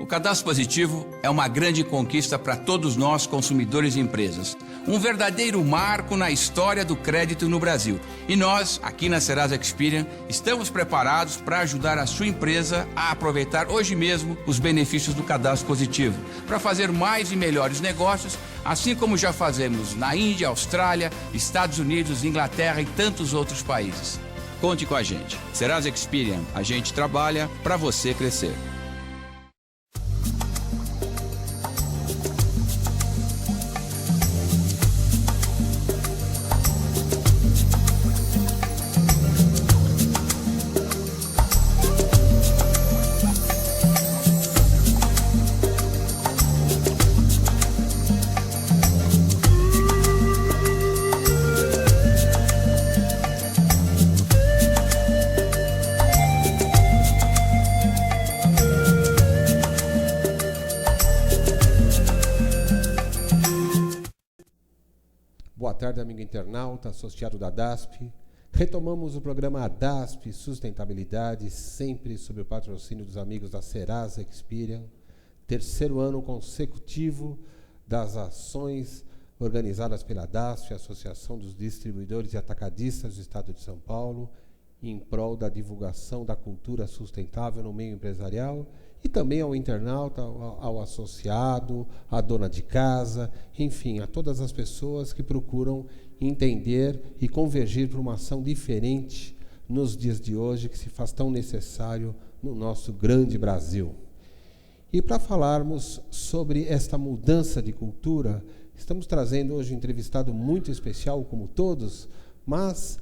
O cadastro positivo é uma grande conquista para todos nós, consumidores e empresas. Um verdadeiro marco na história do crédito no Brasil. E nós, aqui na Serasa Experian, estamos preparados para ajudar a sua empresa a aproveitar hoje mesmo os benefícios do cadastro positivo, para fazer mais e melhores negócios, assim como já fazemos na Índia, Austrália, Estados Unidos, Inglaterra e tantos outros países. Conte com a gente. Serasa Experian, a gente trabalha para você crescer. Boa tarde, amigo internauta, associado da ADASP. Retomamos o programa ADASP Sustentabilidade, sempre sob o patrocínio dos amigos da Serasa Experian. Terceiro ano consecutivo das ações organizadas pela ADASP, Associação dos Distribuidores e Atacadistas do Estado de São Paulo, em prol da divulgação da cultura sustentável no meio empresarial e também ao internauta, ao associado, à dona de casa, enfim, a todas as pessoas que procuram entender e convergir para uma ação diferente nos dias de hoje, que se faz tão necessário no nosso grande Brasil. E para falarmos sobre esta mudança de cultura, estamos trazendo hoje um entrevistado muito especial, como todos, mas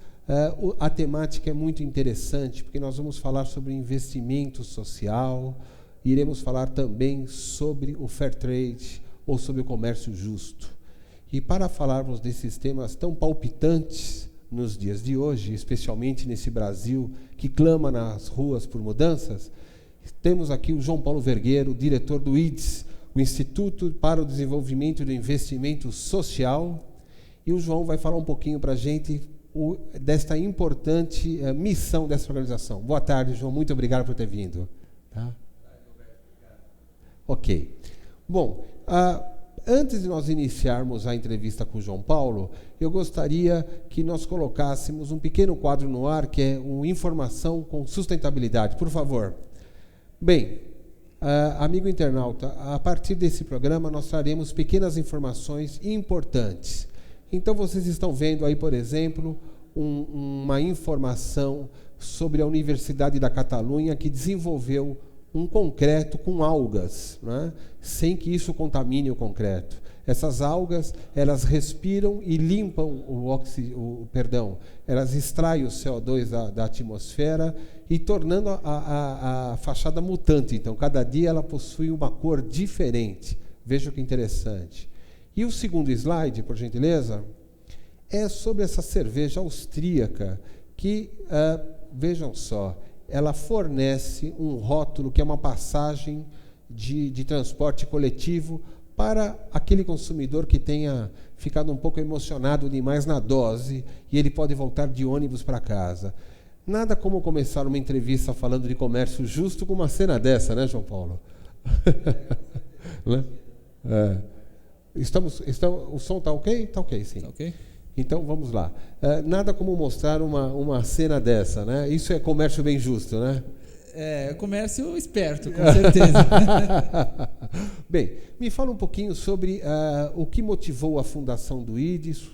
a temática é muito interessante, porque nós vamos falar sobre investimento social, iremos falar também sobre o Fair Trade ou sobre o comércio justo. E para falarmos desses temas tão palpitantes nos dias de hoje, especialmente nesse Brasil que clama nas ruas por mudanças, temos aqui o João Paulo Vergueiro, diretor do IDES, o Instituto para o Desenvolvimento do Investimento Social, e o João vai falar um pouquinho para a gente desta importante missão dessa organização. Boa tarde, João, muito obrigado por ter vindo. Tá? Ok. Bom, antes de nós iniciarmos a entrevista com o João Paulo, eu gostaria que nós colocássemos um pequeno quadro no ar, que é o Informação com Sustentabilidade. Por favor. Bem, amigo internauta, a partir desse programa nós traremos pequenas informações importantes. Então vocês estão vendo aí, por exemplo, uma informação sobre a Universidade da Catalunha, que desenvolveu um concreto com algas, né, sem que isso contamine o concreto. Essas algas, elas respiram e limpam elas extraem o CO2 da atmosfera e tornando a fachada mutante. Então, cada dia ela possui uma cor diferente. Veja que interessante. E o segundo slide, por gentileza, é sobre essa cerveja austríaca que, vejam só, ela fornece um rótulo que é uma passagem de transporte coletivo para aquele consumidor que tenha ficado um pouco emocionado demais na dose e ele pode voltar de ônibus para casa. Nada como começar uma entrevista falando de comércio justo com uma cena dessa, né, João Paulo? Né? O som está ok? Está ok, sim. Tá ok. Então, vamos lá. Nada como mostrar uma cena dessa, né? Isso é comércio bem justo, né? É comércio esperto, com certeza. Bem, me fala um pouquinho sobre o que motivou a fundação do IDES,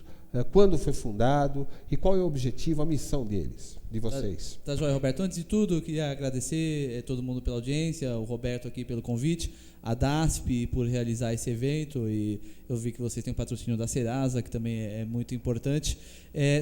quando foi fundado e qual é o objetivo, a missão deles, de vocês. Tá joia, Roberto. Antes de tudo, eu queria agradecer todo mundo pela audiência, o Roberto aqui pelo convite, a DASP por realizar esse evento, e eu vi que vocês têm o patrocínio da Serasa, que também é muito importante.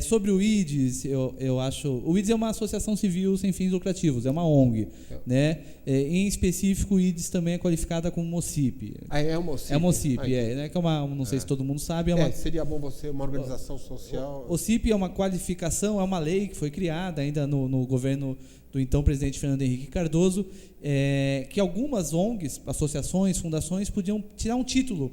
Sobre o IDES, eu acho... O IDES é uma associação civil sem fins lucrativos, é uma ONG. Né? Em específico, o IDES também é qualificada como MOCIP. É um MOCIP? É MOCIP, né? Que é uma, não sei se todo mundo sabe. Seria bom você, uma organização social... O CIP é uma qualificação, é uma lei que foi criada ainda no governo do então presidente Fernando Henrique Cardoso, que algumas ONGs, associações, fundações, podiam tirar um título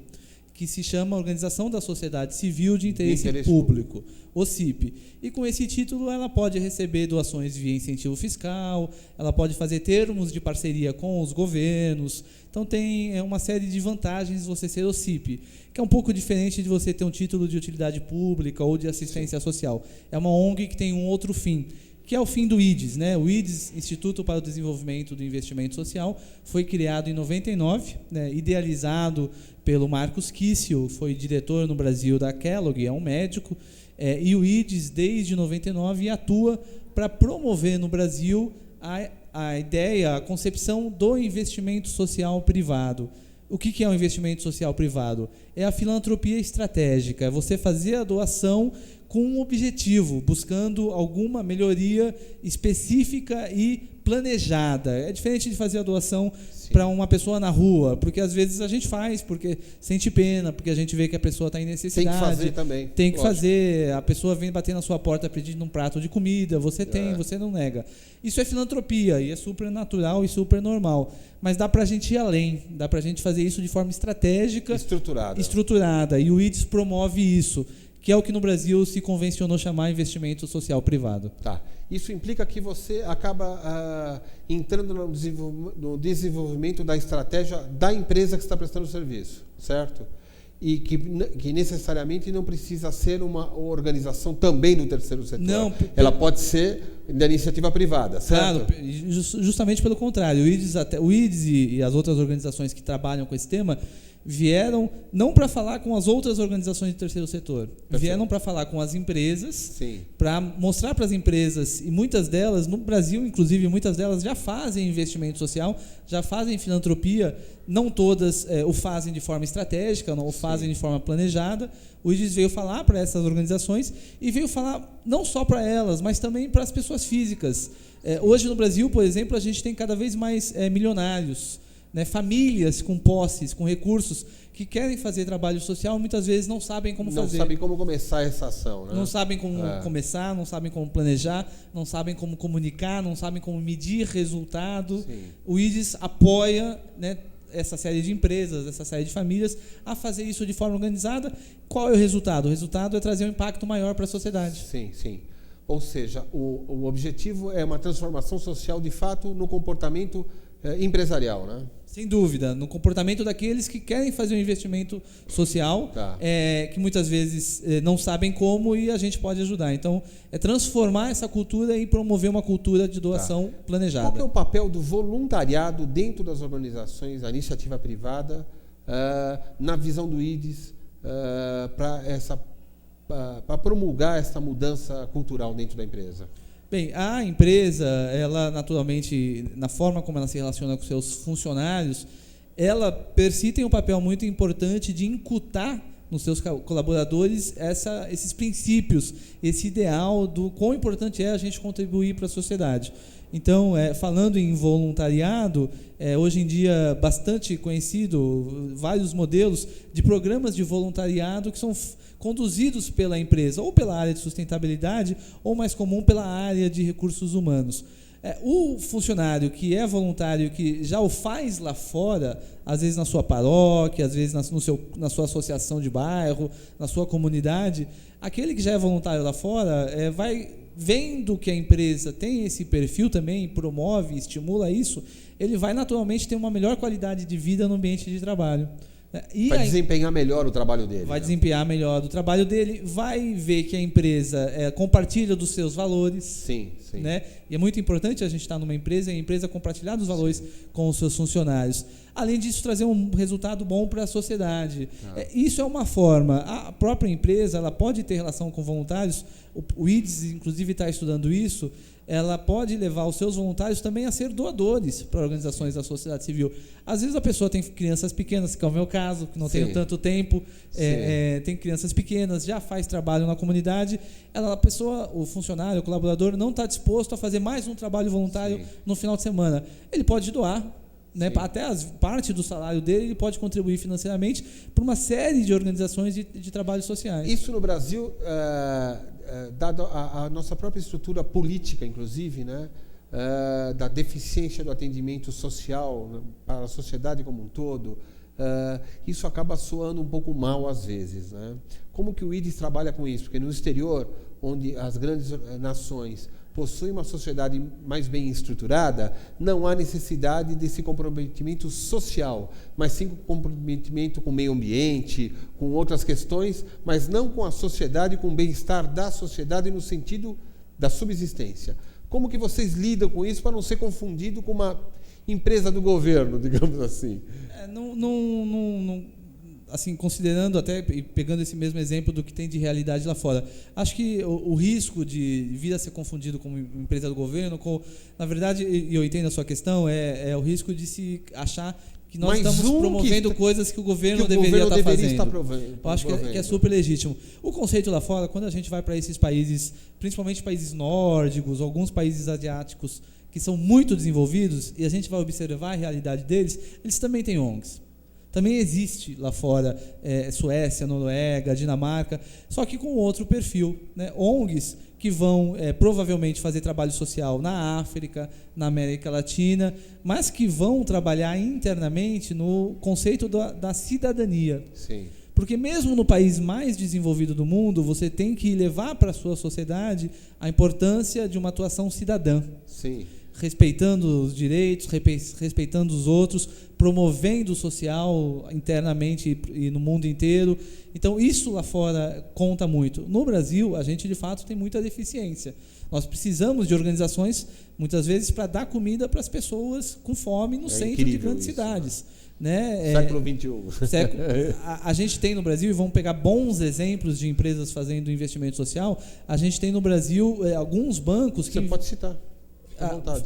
que se chama Organização da Sociedade Civil de Interesse Público, OCIP. E com esse título ela pode receber doações via incentivo fiscal, ela pode fazer termos de parceria com os governos. Então tem uma série de vantagens você ser OCIP, que é um pouco diferente de você ter um título de utilidade pública ou de assistência social. É uma ONG que tem um outro fim, que é o fim do IDES, né? O IDES, Instituto para o Desenvolvimento do Investimento Social, foi criado em 99, né? Idealizado pelo Marcos Kissel, foi diretor no Brasil da Kellogg, é um médico, e o IDES, desde 99, atua para promover no Brasil a ideia, a concepção do investimento social privado. O que é o investimento social privado? É a filantropia estratégica, é você fazer a doação com um objetivo, buscando alguma melhoria específica e planejada. É diferente de fazer a doação para uma pessoa na rua, porque às vezes a gente faz porque sente pena, porque a gente vê que a pessoa está em necessidade. Tem que fazer também. Tem que fazer. A pessoa vem bater na sua porta pedindo um prato de comida, você tem, você não nega. Isso é filantropia e é super natural e super normal. Mas dá para a gente ir além, dá para a gente fazer isso de forma estratégica, estruturada. E o IDES promove isso, que é o que no Brasil se convencionou chamar investimento social privado. Tá. Isso implica que você acaba entrando no desenvolvimento da estratégia da empresa que está prestando o serviço, certo? E que necessariamente não precisa ser uma organização também do terceiro setor. Não, ela pode ser da iniciativa privada, certo? Claro, justamente pelo contrário. O IDES e as outras organizações que trabalham com esse tema vieram não para falar com as outras organizações do terceiro setor, vieram para falar com as empresas, para mostrar para as empresas, e muitas delas, no Brasil, inclusive, muitas delas já fazem investimento social, já fazem filantropia, não todas o fazem de forma estratégica, não o fazem de forma planejada. O IDES veio falar para essas organizações e veio falar não só para elas, mas também para as pessoas físicas. Hoje no Brasil, por exemplo, a gente tem cada vez mais milionários, né, famílias com posses, com recursos, que querem fazer trabalho social, muitas vezes não sabem como fazer. Não sabem como começar essa ação. Né? Não sabem como começar, não sabem como planejar, não sabem como comunicar, não sabem como medir resultado. O IDES apoia, né, essa série de empresas, essa série de famílias a fazer isso de forma organizada. Qual é o resultado? O resultado é trazer um impacto maior para a sociedade. Sim. Ou seja, o objetivo é uma transformação social, de fato, no comportamento empresarial, né? Sem dúvida, no comportamento daqueles que querem fazer um investimento social, que muitas vezes não sabem como, e a gente pode ajudar. Então, é transformar essa cultura e promover uma cultura de doação planejada. Qual que é o papel do voluntariado dentro das organizações, da iniciativa privada, na visão do IDES, para promulgar essa mudança cultural dentro da empresa? Bem, a empresa, ela naturalmente, na forma como ela se relaciona com seus funcionários, ela per si tem um papel muito importante de incutir nos seus colaboradores esses princípios, esse ideal do quão importante é a gente contribuir para a sociedade. Então, falando em voluntariado, hoje em dia bastante conhecido, vários modelos de programas de voluntariado que são conduzidos pela empresa, ou pela área de sustentabilidade, ou mais comum pela área de recursos humanos. O funcionário que é voluntário, que já o faz lá fora, às vezes na sua paróquia, às vezes na sua associação de bairro, na sua comunidade, aquele que já é voluntário lá fora vai vendo que a empresa tem esse perfil também, promove, estimula isso, ele vai naturalmente ter uma melhor qualidade de vida no ambiente de trabalho. Vai desempenhar melhor o trabalho dele. Vai desempenhar melhor o trabalho dele, vai ver que a empresa compartilha dos seus valores. Sim. Né? E é muito importante a gente estar numa empresa e a empresa compartilhar dos valores com os seus funcionários. Além disso, trazer um resultado bom para a sociedade. Isso é uma forma. A própria empresa ela pode ter relação com voluntários, o IDES, inclusive, está estudando isso. Ela pode levar os seus voluntários também a ser doadores para organizações da sociedade civil. Às vezes a pessoa tem crianças pequenas, que é o meu caso, que não tenho tanto tempo, tem crianças pequenas, já faz trabalho na comunidade, a pessoa, o funcionário, o colaborador, não está disposto a fazer mais um trabalho voluntário no final de semana. Ele pode doar, né, até parte do salário dele, ele pode contribuir financeiramente para uma série de organizações de trabalhos sociais. Isso no Brasil, dado a nossa própria estrutura política, inclusive, né, da deficiência do atendimento social para a sociedade como um todo, isso acaba soando um pouco mal às vezes, né? Como que o IDES trabalha com isso? Porque no exterior, onde as grandes nações possuem uma sociedade mais bem estruturada, não há necessidade desse comprometimento social, mas sim comprometimento com o meio ambiente, com outras questões, mas não com a sociedade, com o bem-estar da sociedade no sentido da subsistência. Como que vocês lidam com isso para não ser confundido com uma empresa do governo, digamos assim? Assim, considerando até e pegando esse mesmo exemplo do que tem de realidade lá fora, acho que o risco de vir a ser confundido com empresa do governo, na verdade, e eu entendo a sua questão, é o risco de se achar que nós estamos promovendo coisas que o governo deveria estar fazendo. Eu acho que é super legítimo. O conceito lá fora, quando a gente vai para esses países, principalmente países nórdicos, alguns países asiáticos que são muito desenvolvidos, e a gente vai observar a realidade deles, eles também têm ONGs. Também existe lá fora, Suécia, Noruega, Dinamarca, só que com outro perfil, né? ONGs que vão provavelmente fazer trabalho social na África, na América Latina, mas que vão trabalhar internamente no conceito da cidadania. Sim. Porque mesmo no país mais desenvolvido do mundo, você tem que levar para a sua sociedade a importância de uma atuação cidadã. Sim. Respeitando os direitos, respeitando os outros, promovendo o social internamente e no mundo inteiro. Então, isso lá fora conta muito. No Brasil, a gente, de fato, tem muita deficiência. Nós precisamos de organizações, muitas vezes, para dar comida para as pessoas com fome no centro de grandes cidades. Né? Século XXI. A gente tem no Brasil, e vamos pegar bons exemplos de empresas fazendo investimento social, a gente tem no Brasil alguns bancos que... Você pode citar.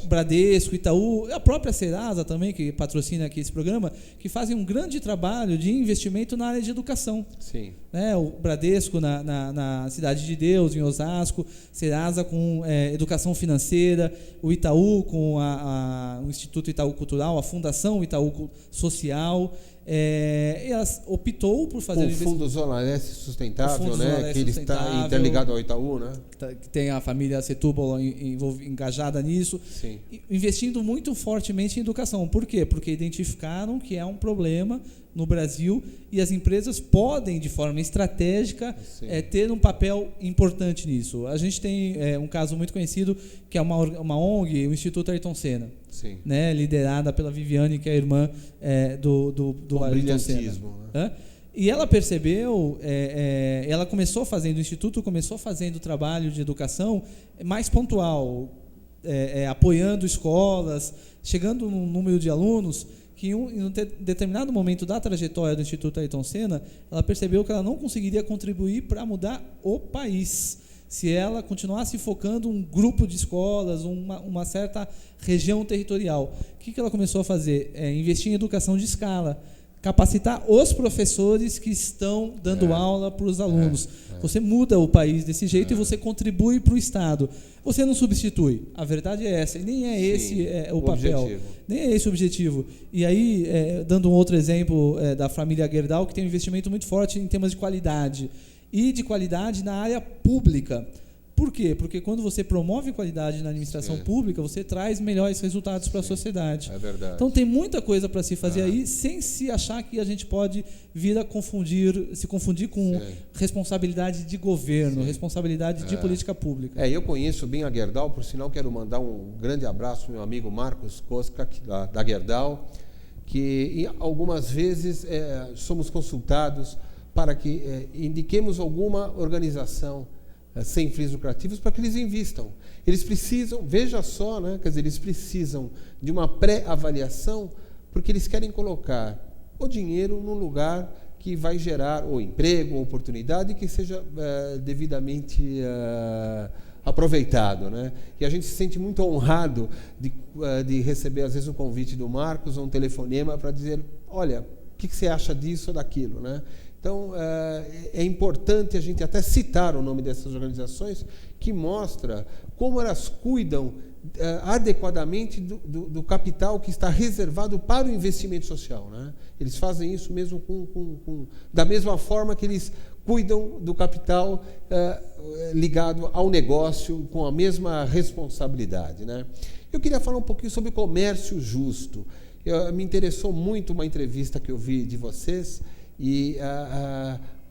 Bradesco, Itaú, a própria Serasa também, que patrocina aqui esse programa, que fazem um grande trabalho de investimento na área de educação. Sim. Né? O Bradesco na Cidade de Deus, em Osasco, Serasa com educação financeira, o Itaú com o Instituto Itaú Cultural, a Fundação Itaú Social. Ela optou por fazer o Fundo Zona Leste Sustentável, né? Que ele está interligado ao Itaú, né? Que tem a família Setúbal engajada nisso. Sim. Investindo muito fortemente em educação. Por quê? Porque identificaram que é um problema no Brasil e as empresas podem, de forma estratégica, ter um papel importante nisso. A gente tem um caso muito conhecido, que é uma ONG, o Instituto Ayrton Senna, né, liderada pela Viviane, que é a irmã do Ayrton Senna. Né? E ela percebeu, ela começou fazendo, o Instituto começou fazendo trabalho de educação mais pontual, apoiando escolas, chegando num número de alunos que em um determinado momento da trajetória do Instituto Ayrton Senna, ela percebeu que ela não conseguiria contribuir para mudar o país se ela continuasse focando um grupo de escolas, uma certa região territorial. O que ela começou a fazer? Investir em educação de escala, capacitar os professores que estão dando aula para os alunos. Você muda o país desse jeito e você contribui para o Estado. Você não substitui. A verdade é essa. E nem é esse o papel. Objetivo. Nem é esse o objetivo. E aí, dando um outro exemplo da família Gerdau, que tem um investimento muito forte em temas de qualidade. E de qualidade na área pública. Por quê? Porque quando você promove qualidade na administração pública, você traz melhores resultados para a sociedade. É verdade. Então tem muita coisa para se fazer aí, sem se achar que a gente pode vir a se confundir com responsabilidade de governo, responsabilidade de política pública. Eu conheço bem a Gerdau, por sinal quero mandar um grande abraço ao meu amigo Marcos Koska, da Gerdau, que algumas vezes somos consultados para que indiquemos alguma organização sem fins lucrativos para que eles invistam. Eles precisam, veja só, né, quer dizer, eles precisam de uma pré-avaliação porque eles querem colocar o dinheiro num lugar que vai gerar ou emprego, ou oportunidade que seja devidamente aproveitado, né? E a gente se sente muito honrado de receber às vezes um convite do Marcos ou um telefonema para dizer, olha, o que você acha disso ou daquilo, né? Então, é importante a gente até citar o nome dessas organizações que mostra como elas cuidam adequadamente do capital que está reservado para o investimento social, né? Eles fazem isso mesmo da mesma forma que eles cuidam do capital ligado ao negócio com a mesma responsabilidade, né? Eu queria falar um pouquinho sobre comércio justo. Me interessou muito uma entrevista que eu vi de vocês e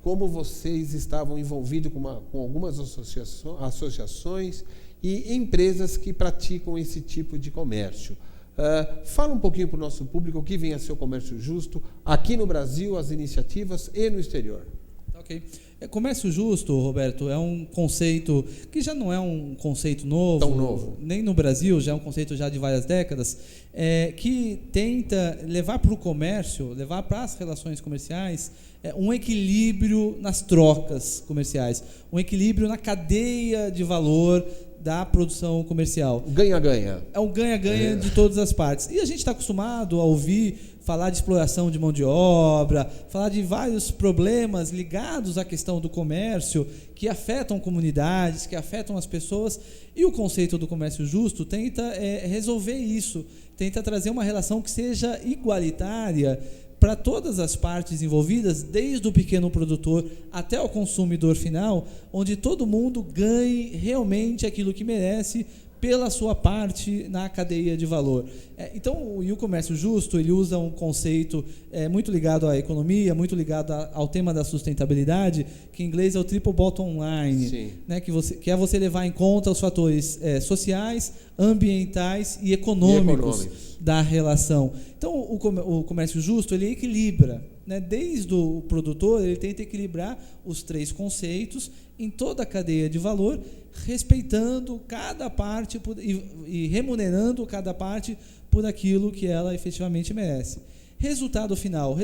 como vocês estavam envolvidos com algumas associações e empresas que praticam esse tipo de comércio. Fala um pouquinho para o nosso público o que vem a ser o comércio justo aqui no Brasil, as iniciativas e no exterior. Ok. Comércio justo, Roberto, é um conceito que já não é um conceito novo, tão novo, nem no Brasil, já é um conceito já de várias décadas, que tenta levar para o comércio, levar para as relações comerciais, um equilíbrio nas trocas comerciais, um equilíbrio na cadeia de valor da produção comercial. Ganha-ganha. É um ganha-ganha de todas as partes. E a gente está acostumado a ouvir falar de exploração de mão de obra, falar de vários problemas ligados à questão do comércio que afetam comunidades, que afetam as pessoas, e o conceito do comércio justo tenta resolver isso, tenta trazer uma relação que seja igualitária para todas as partes envolvidas, desde o pequeno produtor até o consumidor final, onde todo mundo ganhe realmente aquilo que merece pela sua parte na cadeia de valor. Então, o comércio justo, ele usa um conceito muito ligado à economia, muito ligado ao tema da sustentabilidade, que em inglês é o triple bottom line, né, que é você levar em conta os fatores sociais, ambientais e econômicos da relação. Então, o comércio justo, ele equilibra, né, desde o produtor, ele tenta equilibrar os três conceitos em toda a cadeia de valor, respeitando cada parte e remunerando cada parte por aquilo que ela efetivamente merece. Resultado final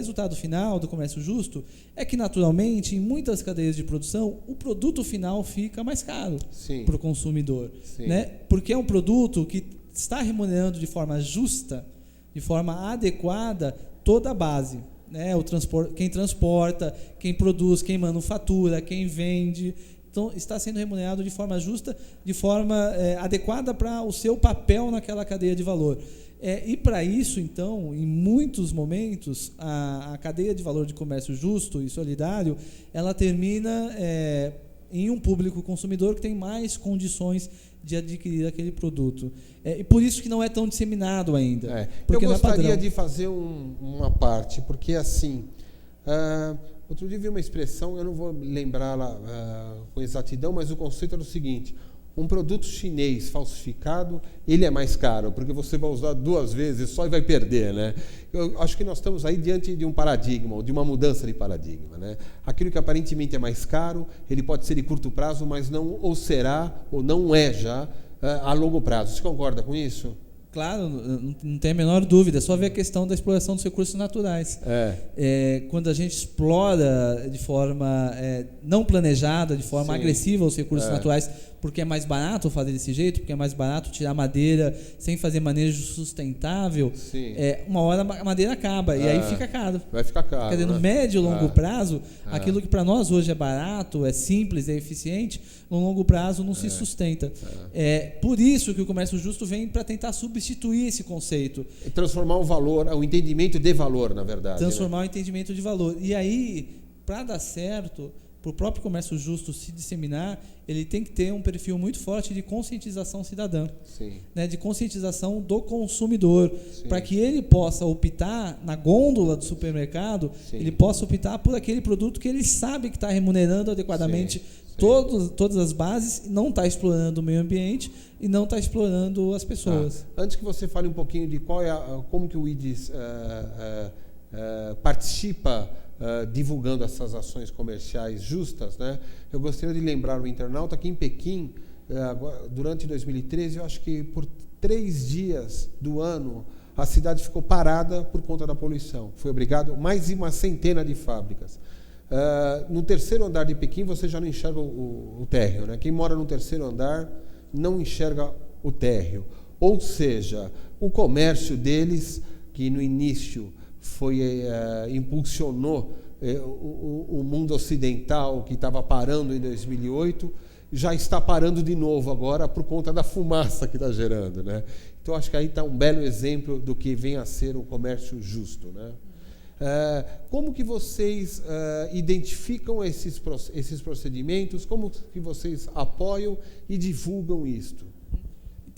do comércio justo é que, naturalmente, em muitas cadeias de produção, o produto final fica mais caro para o consumidor, né? Porque é um produto que está remunerando de forma justa, de forma adequada, toda a base, né? Quem transporta, quem produz, quem manufatura, quem vende. Então, está sendo remunerado de forma justa, de forma adequada para o seu papel naquela cadeia de valor. E para isso, então, em muitos momentos, a cadeia de valor de comércio justo e solidário, ela termina em um público consumidor que tem mais condições de adquirir aquele produto. E por isso que não é tão disseminado ainda. Eu gostaria de fazer uma parte, porque assim... outro dia vi uma expressão, eu não vou lembrá-la com exatidão, mas o conceito era o seguinte: um produto chinês falsificado, ele é mais caro, porque você vai usar 2 vezes só e vai perder, né? Eu acho que nós estamos aí diante de um paradigma, ou de uma mudança de paradigma, né? Aquilo que aparentemente é mais caro, ele pode ser de curto prazo, mas não, ou será, ou não é já, a longo prazo. Você concorda com isso? Claro, não tem a menor dúvida. É só ver a questão da exploração dos recursos naturais. Quando a gente explora de forma não planejada, de forma agressiva os recursos naturais, porque é mais barato fazer desse jeito, porque é mais barato tirar madeira sem fazer manejo sustentável, uma hora a madeira acaba e aí fica caro. Vai ficar caro. Quer dizer, no médio e longo prazo, aquilo que para nós hoje é barato, é simples, é eficiente, no longo prazo não se sustenta. Por isso que o comércio justo vem para tentar substituir esse conceito. E transformar o valor, o entendimento de valor, na verdade. Transformar o entendimento de valor. E aí, para dar certo, para o próprio comércio justo se disseminar, ele tem que ter um perfil muito forte de conscientização cidadã, né, de conscientização do consumidor, para que ele possa optar na gôndola do supermercado, ele possa optar por aquele produto que ele sabe que está remunerando adequadamente todas as bases, não está explorando o meio ambiente e não está explorando as pessoas. Antes que você fale um pouquinho de como que o IDES participa divulgando essas ações comerciais justas, né? Eu gostaria de lembrar o internauta que em Pequim, durante 2013, eu acho que por 3 dias do ano, a cidade ficou parada por conta da poluição. Foi obrigado mais de uma centena de fábricas. No 3º andar de Pequim, você já não enxerga o térreo, né? Quem mora no 3º andar não enxerga o térreo. Ou seja, o comércio deles, que no início impulsionou o mundo ocidental, que estava parando em 2008, já está parando de novo agora por conta da fumaça que está gerando, né? Então, acho que aí está um belo exemplo do que vem a ser o comércio justo, né? Como que vocês identificam esses procedimentos? Como que vocês apoiam e divulgam isto?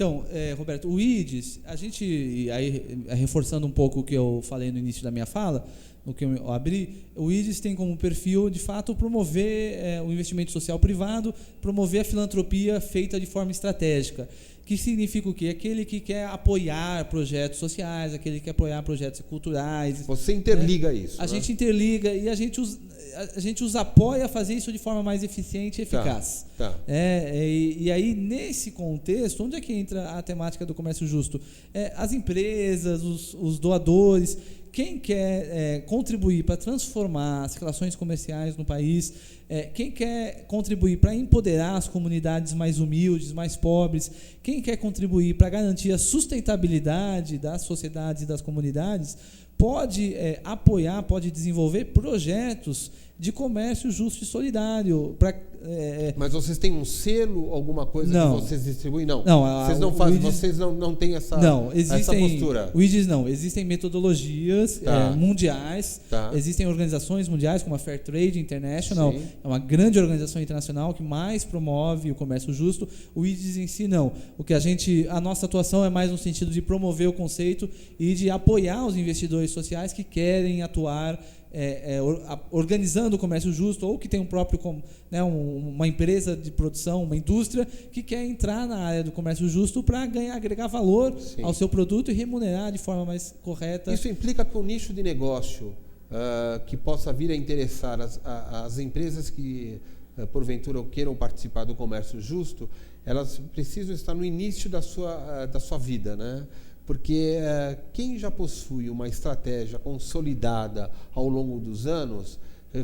Então, Roberto, o IDES, a gente, aí, reforçando um pouco o que eu falei no início da minha fala, no que eu abri, o IDES tem como perfil, de fato, promover o investimento social privado, promover a filantropia feita de forma estratégica. Que significa o quê? Aquele que quer apoiar projetos sociais, aquele que quer apoiar projetos culturais. Você interliga isso. A gente interliga e a gente os apoia a fazer isso de forma mais eficiente e eficaz. Tá. E aí, nesse contexto, onde é que entra a temática do comércio justo? As empresas, os doadores, quem quer contribuir para transformar as relações comerciais no país, quem quer contribuir para empoderar as comunidades mais humildes, mais pobres, quem quer contribuir para garantir a sustentabilidade das sociedades e das comunidades, pode apoiar, pode desenvolver projetos de comércio justo e solidário. Mas vocês têm um selo, alguma coisa não. que vocês distribuem? Não. Vocês não fazem. Vocês não têm essa postura. O IDES não. Existem metodologias mundiais. Tá. Existem organizações mundiais, como a Fair Trade International. Sim. É uma grande organização internacional que mais promove o comércio justo. O IDES em si não. A nossa atuação é mais no sentido de promover o conceito e de apoiar os investidores sociais que querem atuar organizando o comércio justo, ou que tem uma empresa de produção, uma indústria que quer entrar na área do comércio justo para agregar valor Sim. ao seu produto e remunerar de forma mais correta. Isso implica que um nicho de negócio que possa vir a interessar as empresas que porventura queiram participar do comércio justo, elas precisam estar no início da sua vida, né? Porque quem já possui uma estratégia consolidada ao longo dos anos,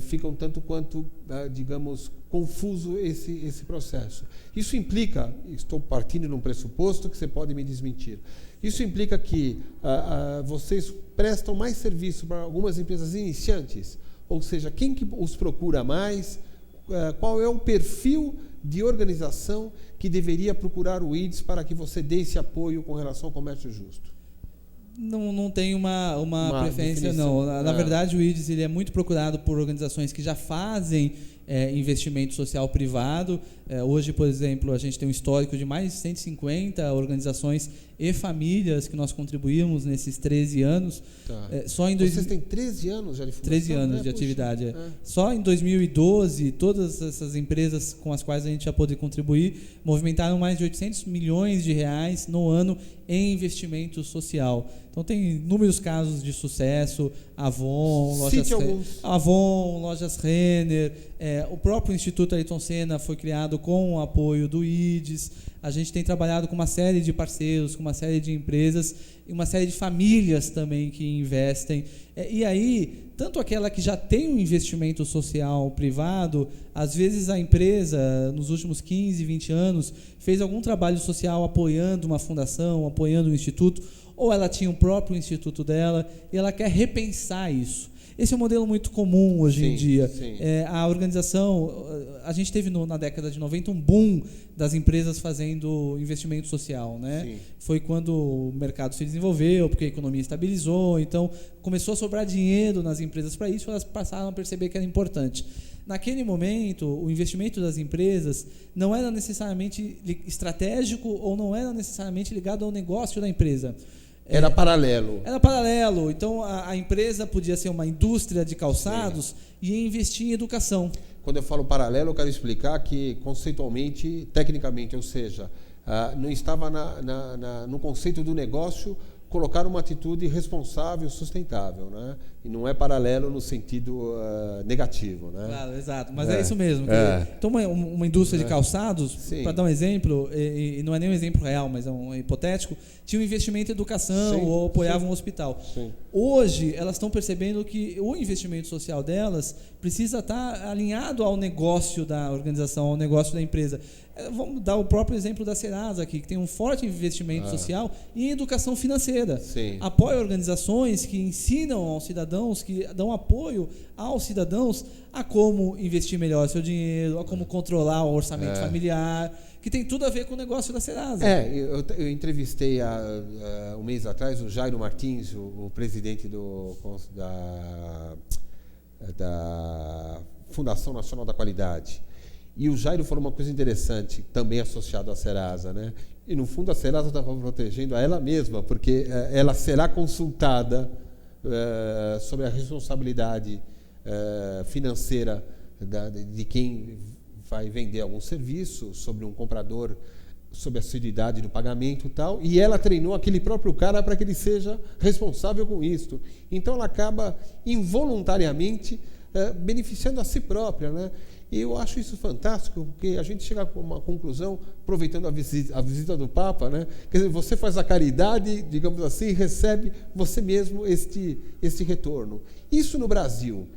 fica um tanto quanto, digamos, confuso esse processo. Isso implica, estou partindo de um pressuposto que você pode me desmentir, isso implica que vocês prestam mais serviço para algumas empresas iniciantes? Ou seja, quem que os procura mais? Qual é o perfil de organização que deveria procurar o IDES para que você dê esse apoio com relação ao comércio justo? Não tem uma preferência, definição. Não. Na verdade, o IDES ele é muito procurado por organizações que já fazem investimento social privado. Hoje, por exemplo, a gente tem um histórico de mais de 150 organizações e famílias que nós contribuímos nesses 13 anos. Tá. Vocês têm 13 anos já de fundação? 13 anos de atividade. Só em 2012, todas essas empresas com as quais a gente já pôde contribuir movimentaram mais de 800 milhões de reais no ano em investimento social. Então, tem inúmeros casos de sucesso, Avon, Lojas Renner, o próprio Instituto Ayrton Senna foi criado com o apoio do IDES. A gente tem trabalhado com uma série de parceiros, com uma série de empresas e uma série de famílias também que investem. E aí, tanto aquela que já tem um investimento social privado, às vezes a empresa, nos últimos 15, 20 anos, fez algum trabalho social apoiando uma fundação, apoiando um instituto, ou ela tinha o próprio instituto dela e ela quer repensar isso. Esse é um modelo muito comum hoje em dia. A organização, a gente teve na década de 90 um boom das empresas fazendo investimento social, né? Foi quando o mercado se desenvolveu, porque a economia estabilizou, então começou a sobrar dinheiro nas empresas para isso, elas passaram a perceber que era importante. Naquele momento, o investimento das empresas não era necessariamente estratégico ou não era necessariamente ligado ao negócio da empresa. Era paralelo. Era paralelo. Então, a empresa podia ser uma indústria de calçados e investir em educação. Quando eu falo paralelo, eu quero explicar que, conceitualmente, tecnicamente, ou seja, não estava no conceito do negócio colocar uma atitude responsável, sustentável, né? E não é paralelo no sentido negativo, né? Claro, exato. Mas é isso mesmo. Então, uma indústria de calçados, para dar um exemplo, e não é nem um exemplo real, mas é um hipotético, tinha um investimento em educação ou apoiava um hospital. Hoje, elas estão percebendo que o investimento social delas precisa estar alinhado ao negócio da organização, ao negócio da empresa. Vamos dar o próprio exemplo da Serasa aqui, que tem um forte investimento social em educação financeira. Apoia organizações que ensinam aos cidadãos, que dão apoio aos cidadãos a como investir melhor seu dinheiro, a como controlar o orçamento familiar, que tem tudo a ver com o negócio da Serasa. Eu entrevistei um mês atrás o Jairo Martins, o presidente da Fundação Nacional da Qualidade. E o Jairo falou uma coisa interessante, também associado à Serasa, né? E, no fundo, a Serasa estava protegendo a ela mesma, porque ela será consultada sobre a responsabilidade financeira de quem vai vender algum serviço, sobre um comprador, sobre a assiduidade do pagamento e tal, e ela treinou aquele próprio cara para que ele seja responsável com isso. Então, ela acaba involuntariamente beneficiando a si própria, né? E eu acho isso fantástico, porque a gente chega a uma conclusão, aproveitando a visita do Papa, né? Quer dizer, você faz a caridade, digamos assim, e recebe você mesmo este retorno. Isso no Brasil,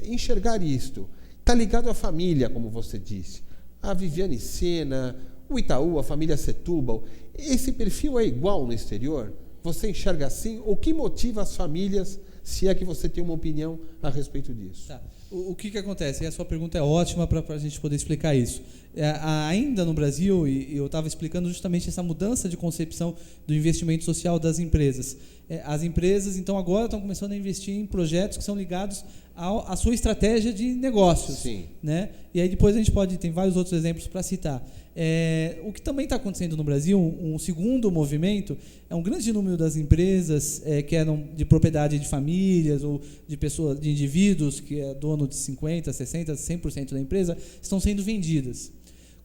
enxergar isto, está ligado à família, como você disse. A Viviane Sena, o Itaú, a família Setúbal. Esse perfil é igual no exterior? Você enxerga assim? O que motiva as famílias, se é que você tem uma opinião a respeito disso? Tá. O que acontece? E a sua pergunta é ótima para a gente poder explicar isso. Ainda no Brasil, e eu estava explicando justamente essa mudança de concepção do investimento social das empresas. As empresas, então, agora estão começando a investir em projetos que são ligados à sua estratégia de negócios. Sim. Né? E aí depois a gente tem vários outros exemplos para citar. O que também está acontecendo no Brasil, um segundo movimento, é um grande número das empresas que eram de propriedade de famílias ou de pessoas, de indivíduos, que é dono de 50%, 60%, 100% da empresa, estão sendo vendidas.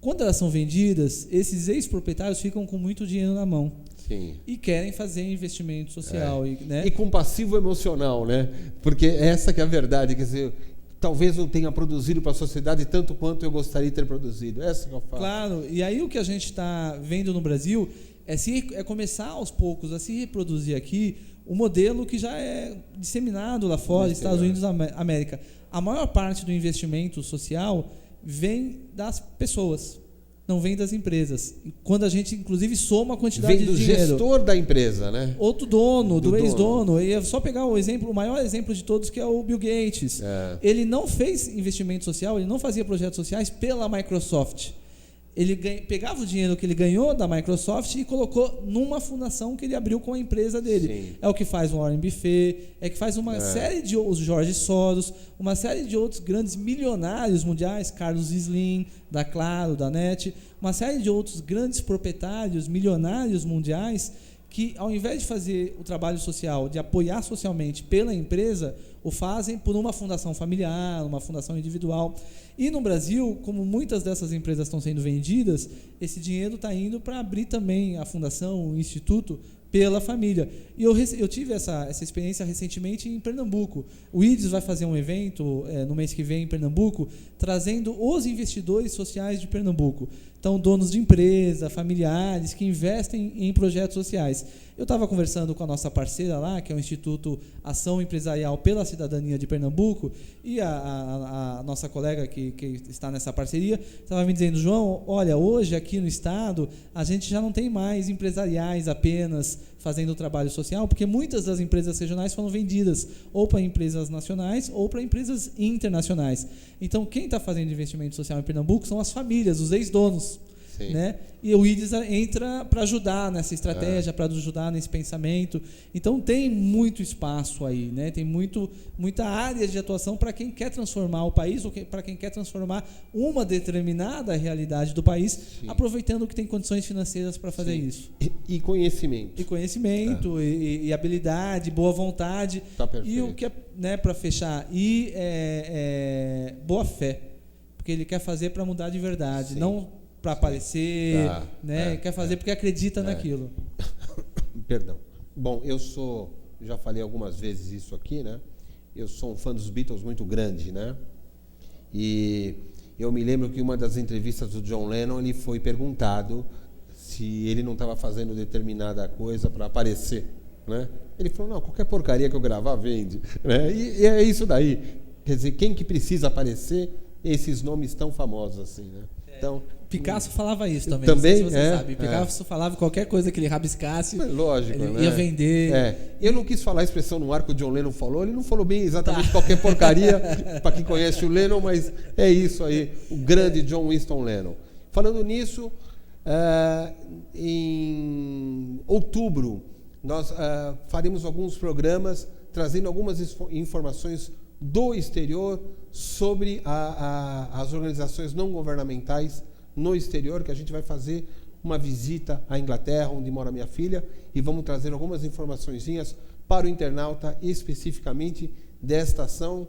Quando elas são vendidas, esses ex-proprietários ficam com muito dinheiro na mão. Sim. E querem fazer investimento social. Né? E com passivo emocional, né? Porque essa que é a verdade, quer dizer, talvez eu tenha produzido para a sociedade tanto quanto eu gostaria de ter produzido. Essa que eu falo. Claro, e aí o que a gente está vendo no Brasil é começar aos poucos a se reproduzir aqui o modelo que já é disseminado lá fora, Estados Unidos da América. A maior parte do investimento social vem das pessoas, não vem das empresas. Quando a gente, inclusive, soma a quantidade de dinheiro. Vem do gestor da empresa, né? Ou do dono, do ex-dono. E é só pegar o maior exemplo de todos, que é o Bill Gates. Ele não fez investimento social, ele não fazia projetos sociais pela Microsoft. Ele pegava o dinheiro que ele ganhou da Microsoft e colocou numa fundação que ele abriu com a empresa dele. Sim. É o que faz o Warren Buffett, é que faz uma série de os Jorge Soros, uma série de outros grandes milionários mundiais, Carlos Slim, da Claro, da NET, uma série de outros grandes proprietários milionários mundiais que, ao invés de fazer o trabalho social, de apoiar socialmente pela empresa, o fazem por uma fundação familiar, uma fundação individual. E no Brasil, como muitas dessas empresas estão sendo vendidas, esse dinheiro está indo para abrir também a fundação, o instituto, pela família. E eu tive essa experiência recentemente em Pernambuco. O IDES vai fazer um evento no mês que vem em Pernambuco, trazendo os investidores sociais de Pernambuco. Então, donos de empresa, familiares que investem em projetos sociais. Eu estava conversando com a nossa parceira lá, que é o Instituto Ação Empresarial pela Cidadania de Pernambuco, e a nossa colega que está nessa parceria estava me dizendo: João, olha, hoje aqui no estado a gente já não tem mais empresariais apenas fazendo trabalho social, porque muitas das empresas regionais foram vendidas ou para empresas nacionais ou para empresas internacionais. Então, quem está fazendo investimento social em Pernambuco são as famílias, os ex-donos. Né? E o IDES entra para ajudar nessa estratégia, para ajudar nesse pensamento. Então tem muito espaço aí, né? Tem muita área de atuação para quem quer transformar o país ou para quem quer transformar uma determinada realidade do país, aproveitando que tem condições financeiras para fazer isso. E conhecimento. E conhecimento, e habilidade, boa vontade. Tá perfeito. E o que é, né, para fechar, boa fé, porque ele quer fazer para mudar de verdade, não para aparecer, né? Quer fazer porque acredita naquilo. Perdão. Bom, já falei algumas vezes isso aqui, né? Eu sou um fã dos Beatles muito grande, né? E eu me lembro que uma das entrevistas do John Lennon, ele foi perguntado se ele não estava fazendo determinada coisa para aparecer, né? Ele falou: não, qualquer porcaria que eu gravar vende, né? E é isso daí. Quer dizer, quem que precisa aparecer, esses nomes tão famosos assim, né? Então, Picasso falava isso também. Também, não sei se você sabe. Picasso falava qualquer coisa que ele rabiscasse, lógico, ele ia vender. Eu não quis falar a expressão no ar que o John Lennon falou. Ele não falou bem exatamente qualquer porcaria, para quem conhece o Lennon, mas é isso aí, o grande John Winston Lennon. Falando nisso, em outubro, nós faremos alguns programas trazendo algumas informações do exterior sobre as organizações não governamentais no exterior, que a gente vai fazer uma visita à Inglaterra, onde mora minha filha, e vamos trazer algumas informaçõezinhas para o internauta, especificamente desta ação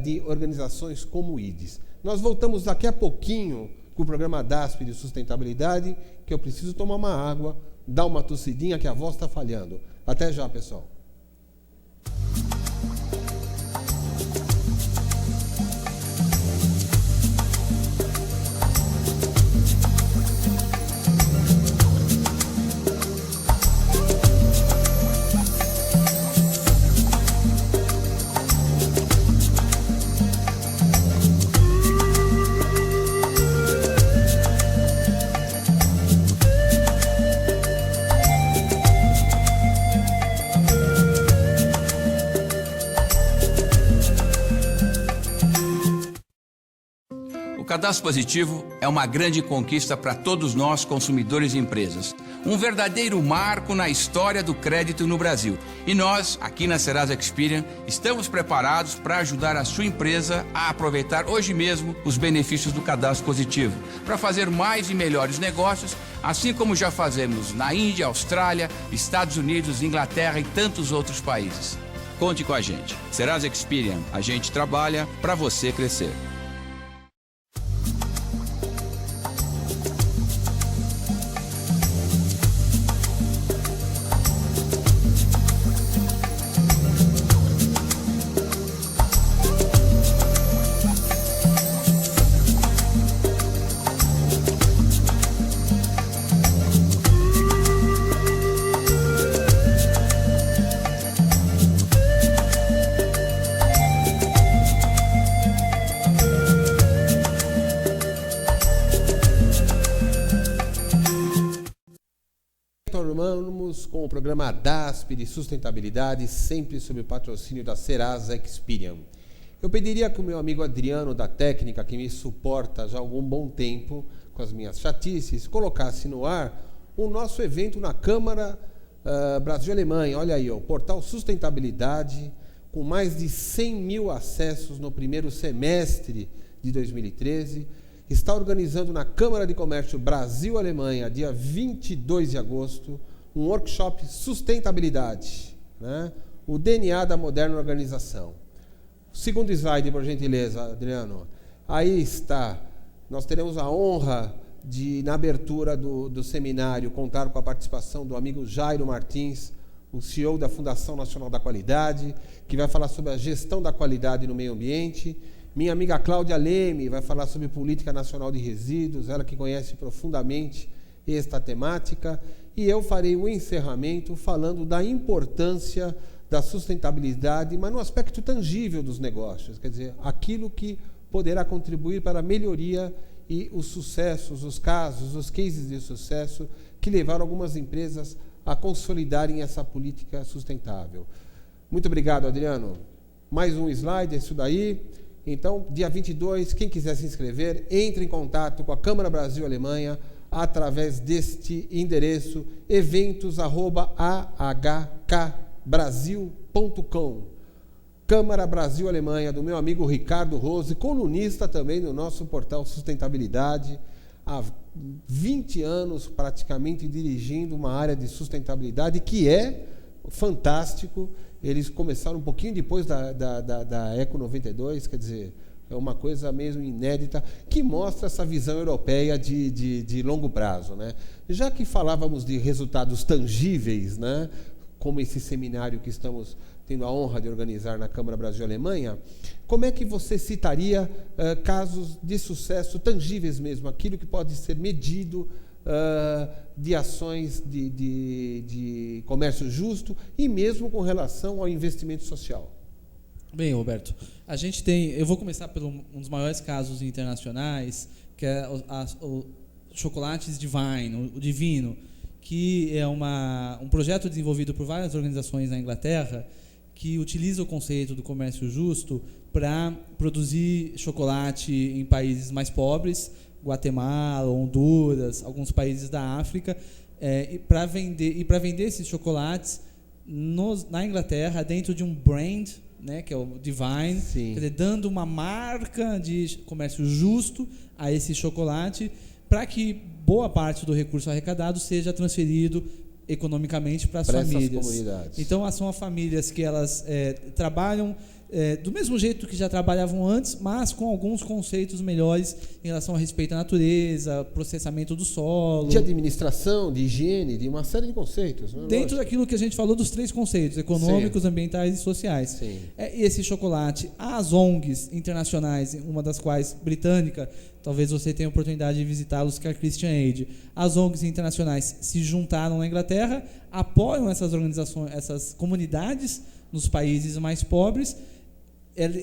de organizações como o IDES. Nós voltamos daqui a pouquinho com o programa DASP de sustentabilidade, que eu preciso tomar uma água, dar uma tossidinha, que a voz está falhando. Até já, pessoal. O Cadastro Positivo é uma grande conquista para todos nós, consumidores e empresas. Um verdadeiro marco na história do crédito no Brasil. E nós, aqui na Serasa Experian, estamos preparados para ajudar a sua empresa a aproveitar hoje mesmo os benefícios do Cadastro Positivo, para fazer mais e melhores negócios, assim como já fazemos na Índia, Austrália, Estados Unidos, Inglaterra e tantos outros países. Conte com a gente. Serasa Experian, a gente trabalha para você crescer. Retornamos com o programa DASP de sustentabilidade, sempre sob o patrocínio da Serasa Experian. Eu pediria que o meu amigo Adriano da técnica, que me suporta já há algum bom tempo com as minhas chatices, colocasse no ar o nosso evento na Câmara Brasil-Alemanha. Olha aí, o portal Sustentabilidade, com mais de 100 mil acessos no primeiro semestre de 2013, está organizando na Câmara de Comércio Brasil-Alemanha, dia 22 de agosto, um workshop Sustentabilidade, né? O DNA da moderna organização. Segundo slide, por gentileza, Adriano. Aí está. Nós teremos a honra de, na abertura do seminário, contar com a participação do amigo Jairo Martins, o CEO da Fundação Nacional da Qualidade, que vai falar sobre a gestão da qualidade no meio ambiente. Minha amiga Cláudia Leme vai falar sobre política nacional de resíduos, ela que conhece profundamente esta temática. E eu farei o encerramento falando da importância da sustentabilidade, mas no aspecto tangível dos negócios, quer dizer, aquilo que poderá contribuir para a melhoria e os sucessos, os casos, os cases de sucesso que levaram algumas empresas a consolidarem essa política sustentável. Muito obrigado, Adriano. Mais um slide, é isso daí. Então, dia 22, quem quiser se inscrever, entre em contato com a Câmara Brasil-Alemanha através deste endereço, eventos@ahkbrasil.com. Câmara Brasil-Alemanha, do meu amigo Ricardo Rose, colunista também no nosso portal Sustentabilidade, há 20 anos praticamente dirigindo uma área de sustentabilidade que é fantástico. Eles começaram um pouquinho depois da Eco 92, quer dizer, é uma coisa mesmo inédita, que mostra essa visão europeia de longo prazo, né? Já que falávamos de resultados tangíveis, né, como esse seminário que estamos tendo a honra de organizar na Câmara Brasil-Alemanha, como é que você citaria casos de sucesso tangíveis mesmo, aquilo que pode ser medido de ações de comércio justo e mesmo com relação ao investimento social? Bem, Roberto, a gente tem, eu vou começar por um dos maiores casos internacionais, que é o Chocolates Divine, o Divino, que é um projeto desenvolvido por várias organizações na Inglaterra, que utiliza o conceito do comércio justo para produzir chocolate em países mais pobres, Guatemala, Honduras, alguns países da África, e para vender esses chocolates na Inglaterra dentro de um brand, né, que é o Divine, quer dizer, dando uma marca de comércio justo a esse chocolate, para que boa parte do recurso arrecadado seja transferido economicamente para as famílias. Essas comunidades. Então, são as famílias que elas trabalham do mesmo jeito que já trabalhavam antes, mas com alguns conceitos melhores em relação a respeito à natureza, processamento do solo. De administração, de higiene, de uma série de conceitos. Né? Dentro daquilo que a gente falou dos 3 conceitos, econômicos, Sim. ambientais e sociais. Sim. E esse chocolate, as ONGs internacionais, uma das quais britânica, talvez você tenha a oportunidade de visitá-los, que é a Christian Aid. As ONGs internacionais se juntaram na Inglaterra, apoiam essas organizações, essas comunidades nos países mais pobres.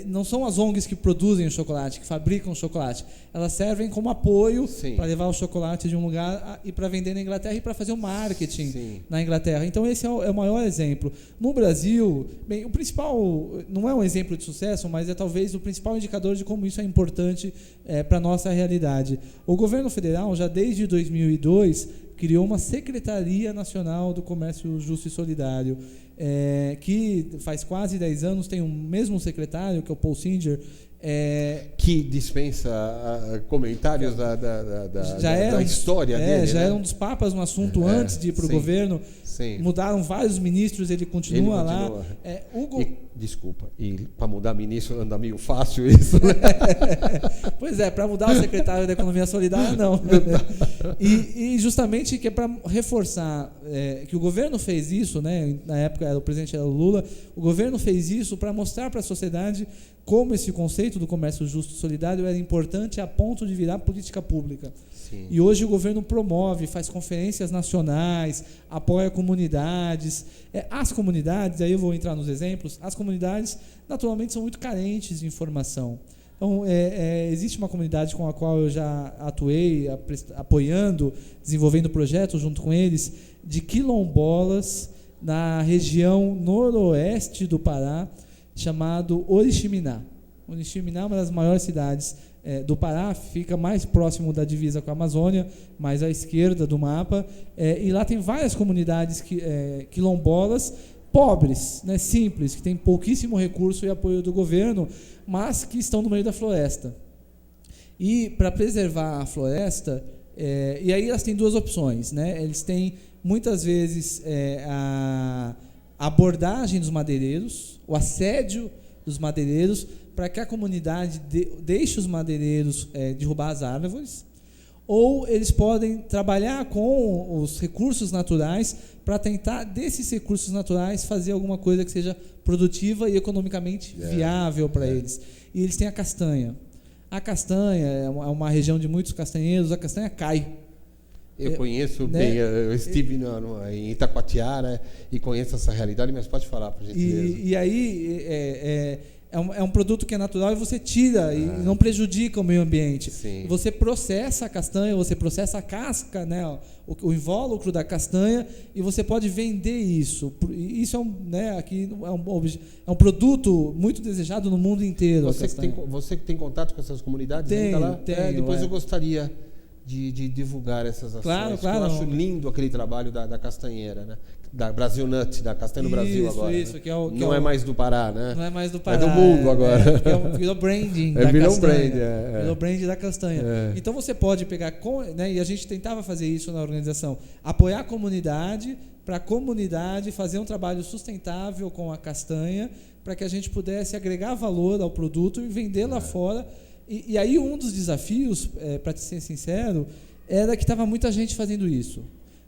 Não são as ONGs que produzem o chocolate, que fabricam o chocolate. Elas servem como apoio para levar o chocolate de um lugar e para vender na Inglaterra e para fazer o marketing Sim. na Inglaterra. Então, esse é o maior exemplo. No Brasil, bem, o principal, não é um exemplo de sucesso, mas é talvez o principal indicador de como isso é importante para a nossa realidade. O governo federal, já desde 2002, criou uma Secretaria Nacional do Comércio Justo e Solidário, que faz quase 10 anos tem o mesmo secretário, que é o Paul Singer, que dispensa comentários da história dele. Já né? era um dos papas no assunto antes de ir para o governo. Sim. Mudaram vários ministros, ele continua lá. Desculpa, e para mudar ministro anda meio fácil isso, né? Pois é, para mudar o secretário da Economia Solidária, não. E justamente que é para reforçar que o governo fez isso, né? Na época o presidente era o Lula, o governo fez isso para mostrar para a sociedade como esse conceito do comércio justo e solidário era importante a ponto de virar política pública. Sim. E hoje o governo promove, faz conferências nacionais, apoia comunidades. As comunidades, aí eu vou entrar nos exemplos, as comunidades naturalmente são muito carentes de informação. Então, existe uma comunidade com a qual eu já atuei, apoiando, desenvolvendo projetos junto com eles, de quilombolas na região noroeste do Pará, chamado Oriximiná. Oriximiná é uma das maiores cidades do Pará, fica mais próximo da divisa com a Amazônia, mais à esquerda do mapa, e lá tem várias comunidades quilombolas, pobres, né, simples, que têm pouquíssimo recurso e apoio do governo, mas que estão no meio da floresta. E para preservar a floresta, e aí elas têm 2 opções, né? Eles têm muitas vezes a abordagem dos madeireiros, o assédio dos madeireiros, para que a comunidade deixe os madeireiros derrubar as árvores, ou eles podem trabalhar com os recursos naturais para tentar, desses recursos naturais, fazer alguma coisa que seja produtiva e economicamente viável para eles. E eles têm a castanha. A castanha é uma região de muitos castanheiros, a castanha cai. Eu conheço bem, eu estive em Itacoatiara e conheço essa realidade, mas pode falar, por gentileza. E aí é um produto que é natural e você tira e não prejudica o meio ambiente. Sim. Você processa a castanha, você processa a casca, né, o invólucro da castanha, e você pode vender isso. Isso aqui é um produto muito desejado no mundo inteiro. Você que tem contato com essas comunidades? Tenho, lá? Depois eu gostaria de divulgar essas ações. Claro. Eu acho lindo aquele trabalho da castanheira, né? Da Brasil Nut, da castanha no Brasil agora. Isso, né? que é não é mais do Pará, né? Não é mais do Pará. É do mundo agora. Virou branding da castanha. Virou branding da castanha. Então você pode pegar, né, e a gente tentava fazer isso na organização, apoiar a comunidade, para a comunidade fazer um trabalho sustentável com a castanha, para que a gente pudesse agregar valor ao produto e vender lá fora. E aí um dos desafios, para te ser sincero, era que estava muita gente fazendo isso.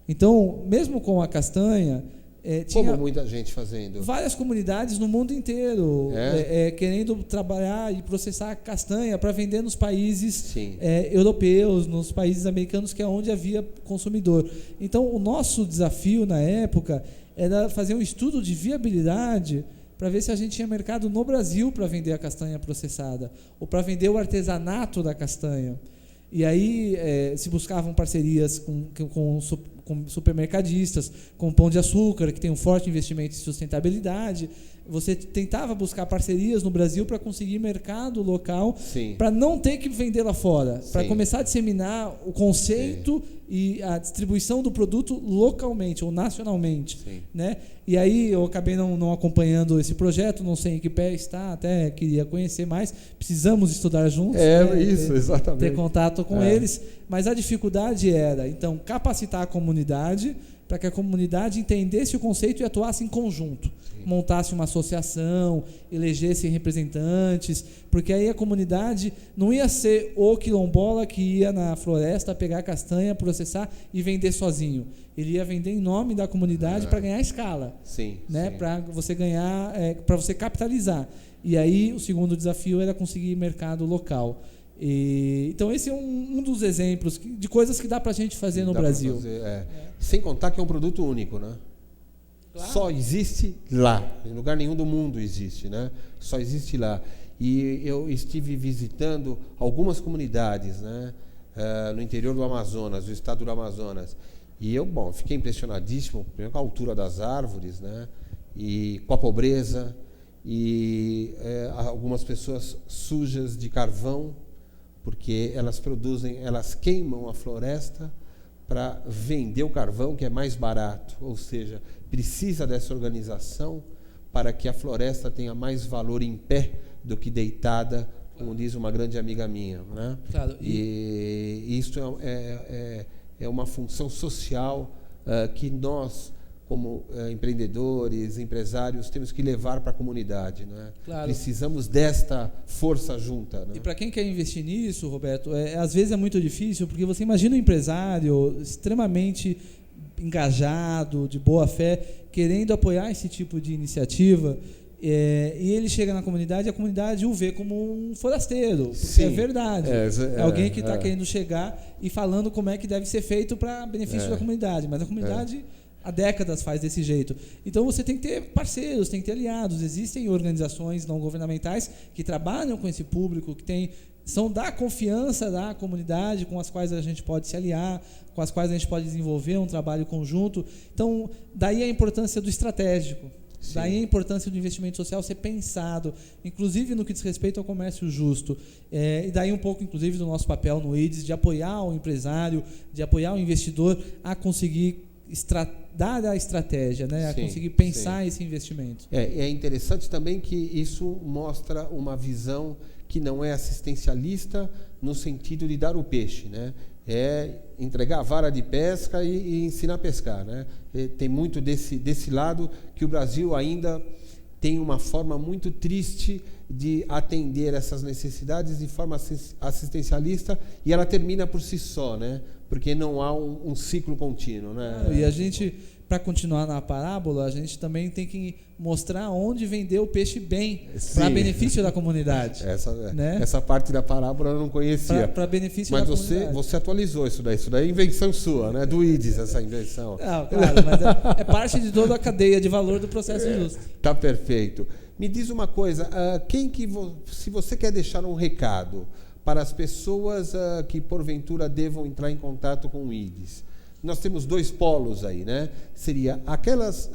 Então, mesmo com a castanha, tinha muita gente fazendo? Várias comunidades no mundo inteiro querendo trabalhar e processar a castanha para vender nos países europeus, nos países americanos, que é onde havia consumidor. Então, o nosso desafio na época era fazer um estudo de viabilidade para ver se a gente tinha mercado no Brasil para vender a castanha processada, ou para vender o artesanato da castanha. E aí se buscavam parcerias com supermercadistas, com Pão de Açúcar, que tem um forte investimento em sustentabilidade. Você tentava buscar parcerias no Brasil para conseguir mercado local, para não ter que vender lá fora, para começar a disseminar o conceito e a distribuição do produto localmente ou nacionalmente, né? E aí eu acabei não acompanhando esse projeto, não sei em que pé está, até queria conhecer mais, precisamos estudar juntos, exatamente. Ter contato com eles, mas a dificuldade era, então, capacitar a comunidade para que a comunidade entendesse o conceito e atuasse em conjunto, montasse uma associação, elegesse representantes, porque aí a comunidade não ia ser o quilombola que ia na floresta pegar castanha, processar e vender sozinho. Ele ia vender em nome da comunidade para ganhar escala, né? Para você ganhar, para você capitalizar. E aí o segundo desafio era conseguir mercado local. Então esse é um dos exemplos de coisas que dá para a gente fazer no Brasil. Sem contar que é um produto único, né? Claro. Só existe lá, em lugar nenhum do mundo existe, né? Só existe lá. E eu estive visitando algumas comunidades, né? No interior do Amazonas, do estado do Amazonas. E eu, fiquei impressionadíssimo com a altura das árvores, né? E com a pobreza, e algumas pessoas sujas de carvão, porque elas queimam a floresta para vender o carvão, que é mais barato, ou seja, precisa dessa organização para que a floresta tenha mais valor em pé do que deitada, como diz uma grande amiga minha, né? Claro. E isso é uma função social que nós, como empreendedores, empresários, temos que levar para a comunidade, né? Claro. Precisamos desta força junta, né? E para quem quer investir nisso, Roberto, às vezes é muito difícil, porque você imagina um empresário extremamente engajado, de boa fé, querendo apoiar esse tipo de iniciativa, e ele chega na comunidade e a comunidade o vê como um forasteiro, porque é verdade. É alguém que está querendo chegar e falando como é que deve ser feito para benefício da comunidade, mas a comunidade há décadas faz desse jeito. Então você tem que ter parceiros, tem que ter aliados. Existem organizações não governamentais que trabalham com esse público, que são da confiança da comunidade, com as quais a gente pode se aliar, com as quais a gente pode desenvolver um trabalho conjunto. Então, daí a importância do estratégico. Sim. Daí a importância do investimento social ser pensado, inclusive no que diz respeito ao comércio justo. E daí um pouco, inclusive, do nosso papel no IDES, de apoiar o empresário, de apoiar o investidor a conseguir dar a estratégia, né? A conseguir pensar esse investimento. É interessante também que isso mostra uma visão que não é assistencialista no sentido de dar o peixe, né? É entregar a vara de pesca e ensinar a pescar, né? Tem muito desse lado que o Brasil ainda tem uma forma muito triste de atender essas necessidades de forma assistencialista, e ela termina por si só, né? Porque não há um ciclo contínuo, né? E a gente, para continuar na parábola, a gente também tem que mostrar onde vender o peixe bem, para benefício da comunidade. Essa parte da parábola eu não conhecia. Para benefício da comunidade. Mas você atualizou isso daí é invenção sua, né? Do IDES, essa invenção. Não, claro, mas é parte de toda a cadeia de valor do processo justo. Tá perfeito. Me diz uma coisa, se você quer deixar um recado para as pessoas que porventura devam entrar em contato com o IDES, nós temos dois polos aí, né? Seria aquelas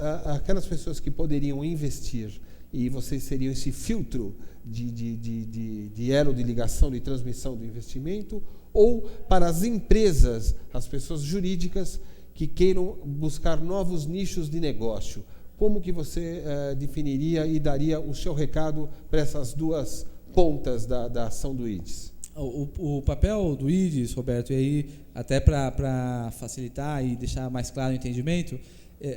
pessoas que poderiam investir, e vocês seriam esse filtro de elo de ligação, de transmissão do investimento, ou para as empresas, as pessoas jurídicas que queiram buscar novos nichos de negócio. Como que você definiria e daria o seu recado para essas duas pontas da ação do IDES? O papel do IDES, Roberto, e aí até para facilitar e deixar mais claro o entendimento,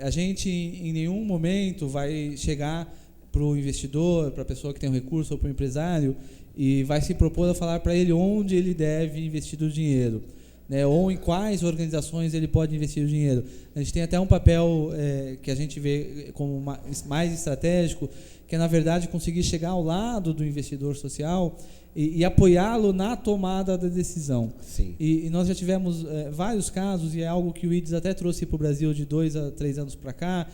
a gente em nenhum momento vai chegar para o investidor, para a pessoa que tem um recurso ou para o empresário, e vai se propor a falar para ele onde ele deve investir o dinheiro, né, ou em quais organizações ele pode investir o dinheiro. A gente tem até um papel que a gente vê como mais estratégico, que é, na verdade, conseguir chegar ao lado do investidor social e apoiá-lo na tomada da decisão. Sim. E nós já tivemos vários casos, e é algo que o IDES até trouxe para o Brasil de 2 a 3 anos para cá,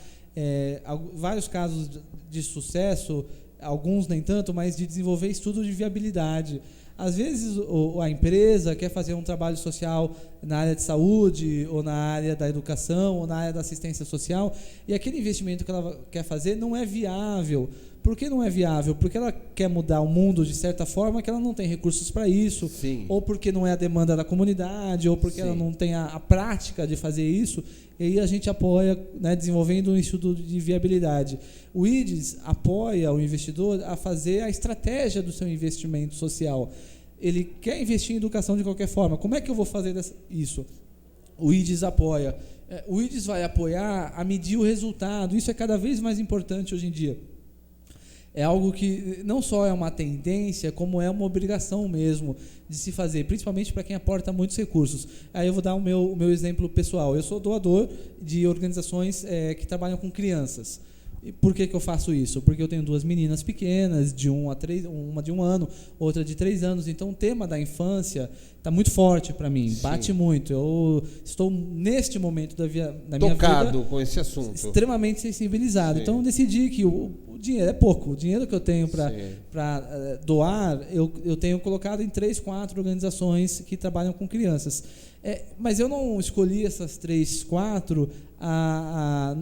vários casos de sucesso, alguns nem tanto, mas de desenvolver estudo de viabilidade. Às vezes a empresa quer fazer um trabalho social na área de saúde, ou na área da educação, ou na área da assistência social, e aquele investimento que ela quer fazer não é viável. Por que não é viável? Porque ela quer mudar o mundo de certa forma que ela não tem recursos para isso, Sim. ou porque não é a demanda da comunidade, ou porque Sim. ela não tem a prática de fazer isso, e aí a gente apoia, né, desenvolvendo um estudo de viabilidade. O IDES apoia o investidor a fazer a estratégia do seu investimento social. Ele quer investir em educação de qualquer forma. Como é que eu vou fazer isso? O IDES apoia. O IDES vai apoiar a medir o resultado. Isso é cada vez mais importante hoje em dia. É algo que não só é uma tendência, como é uma obrigação mesmo de se fazer, principalmente para quem aporta muitos recursos. Aí eu vou dar o meu exemplo pessoal. Eu sou doador de organizações que trabalham com crianças. E por que eu faço isso? Porque eu tenho 2 meninas pequenas, de 1 a 3, uma de 1 ano, outra de 3 anos. Então o tema da infância está muito forte para mim, Sim. bate muito. Eu estou, neste momento da minha vida, Tocado com esse assunto. Extremamente sensibilizado. Sim. Então eu decidi que o dinheiro é pouco. O dinheiro que eu tenho para doar, eu tenho colocado em 3, 4 organizações que trabalham com crianças. Mas eu não escolhi essas 3, 4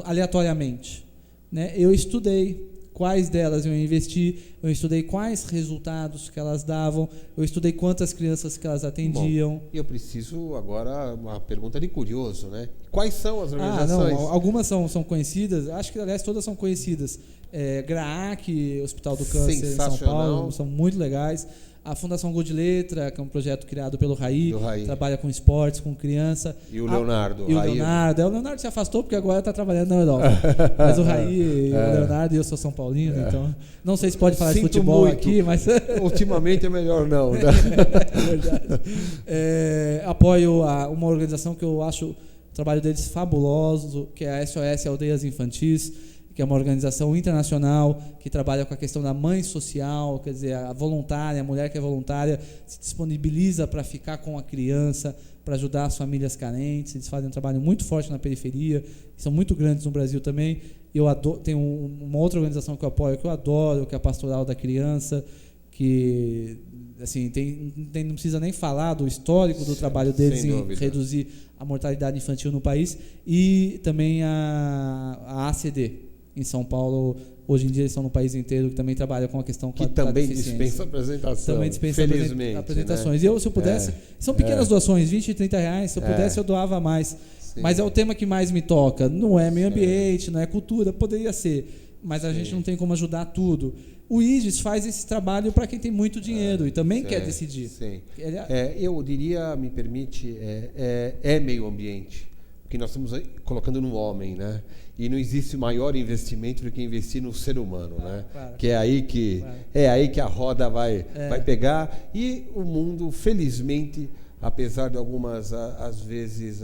aleatoriamente. Né? Eu estudei quais delas eu investi, eu estudei quais resultados que elas davam, eu estudei quantas crianças que elas atendiam. Bom, eu preciso agora uma pergunta de curioso, né? Quais são as organizações? Não, algumas são conhecidas, acho que aliás todas são conhecidas. GRAAC, Hospital do Câncer em São Paulo, são muito legais. A Fundação Gol de Letra, que é um projeto criado pelo Raí, trabalha com esportes, com criança. E o Leonardo. O Leonardo se afastou porque agora está trabalhando na Europa. Mas o Raí, o Leonardo e eu sou São Paulino, então não sei se pode falar de futebol muito aqui, mas... Ultimamente é melhor não. Né? É verdade. Apoio uma organização que eu acho o trabalho deles fabuloso, que é a SOS Aldeias Infantis, que é uma organização internacional que trabalha com a questão da mãe social, quer dizer, a voluntária, a mulher que é voluntária se disponibiliza para ficar com a criança, para ajudar as famílias carentes. Eles fazem um trabalho muito forte na periferia, são muito grandes no Brasil também. Eu tenho uma outra organização que eu apoio, que eu adoro, que é a Pastoral da Criança, que assim, não precisa nem falar do histórico do trabalho deles em reduzir a mortalidade infantil no país, e também a ACD, em São Paulo. Hoje em dia eles estão no país inteiro, que também trabalha com a questão que também dispensa apresentação. Também dispensa apresentações. Né? E eu, se eu pudesse, são pequenas doações, 20 e 30 reais, se eu pudesse eu doava mais. Sim. Mas é o tema que mais me toca. Não é meio ambiente, não é cultura, poderia ser, mas a gente não tem como ajudar tudo. O IDES faz esse trabalho para quem tem muito dinheiro e também quer decidir. Sim. Eu diria, me permite, meio ambiente, porque nós estamos colocando no homem, né? E não existe maior investimento do que investir no ser humano, né? Claro. Que é aí que a roda vai pegar. E o mundo, felizmente, apesar de algumas, às vezes,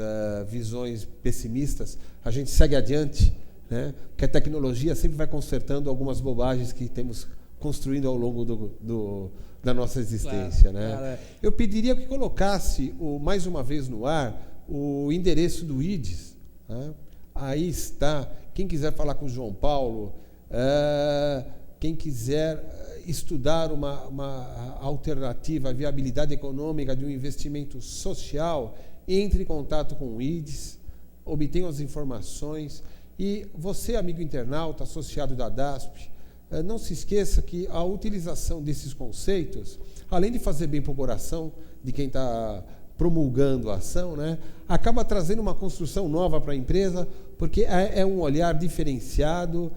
visões pessimistas, a gente segue adiante, né? Porque a tecnologia sempre vai consertando algumas bobagens que temos construindo ao longo da nossa existência. Claro, né? Claro. Eu pediria que colocasse, mais uma vez no ar, o endereço do IDES. Né? Aí está. Quem quiser falar com o João Paulo, quem quiser estudar uma alternativa à viabilidade econômica de um investimento social, entre em contato com o IDES, obtenha as informações. E você, amigo internauta, associado da DASP, não se esqueça que a utilização desses conceitos, além de fazer bem para o coração de quem está promulgando a ação, né, acaba trazendo uma construção nova para a empresa, porque é um olhar diferenciado,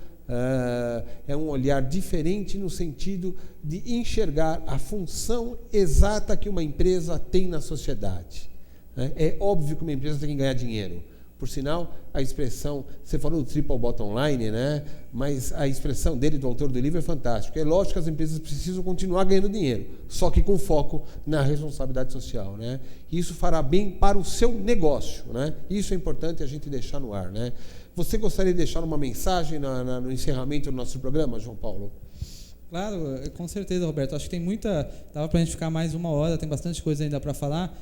é um olhar diferente no sentido de enxergar a função exata que uma empresa tem na sociedade. Né? É óbvio que uma empresa tem que ganhar dinheiro. Por sinal, a expressão, você falou do triple bottom line, né? Mas a expressão dele, do autor do livro, é fantástica. É lógico que as empresas precisam continuar ganhando dinheiro, só que com foco na responsabilidade social, né? Isso fará bem para o seu negócio, né? Isso é importante a gente deixar no ar, né? Você gostaria de deixar uma mensagem no encerramento do nosso programa, João Paulo? Claro, com certeza, Roberto. Acho que tem muita... Dava para a gente ficar mais 1 hora, tem bastante coisa ainda para falar.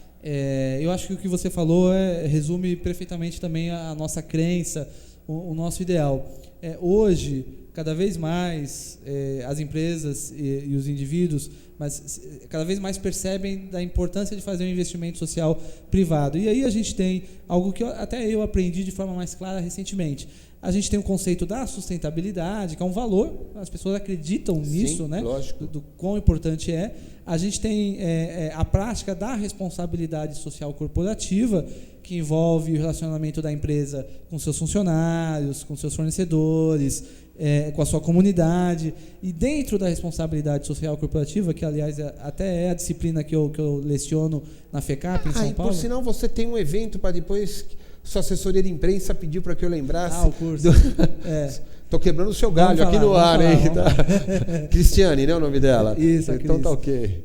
Eu acho que o que você falou resume perfeitamente também a nossa crença, o nosso ideal. Hoje, cada vez mais as empresas e os indivíduos, mas cada vez mais percebem da importância de fazer um investimento social privado. E aí a gente tem algo que até eu aprendi de forma mais clara recentemente. A gente tem o conceito da sustentabilidade, que é um valor, as pessoas acreditam nisso, né? Lógico. Do quão importante é. A gente tem a prática da responsabilidade social corporativa, que envolve o relacionamento da empresa com seus funcionários, com seus fornecedores, com a sua comunidade. E dentro da responsabilidade social corporativa, que aliás até é a disciplina que eu leciono na FECAP em São Paulo. Por sinal, você tem um evento para depois... Sua assessoria de imprensa pediu para que eu lembrasse. O curso. Estou quebrando o seu galho aqui no ar, hein? Cristiane, né, o nome dela? Isso, então tá ok.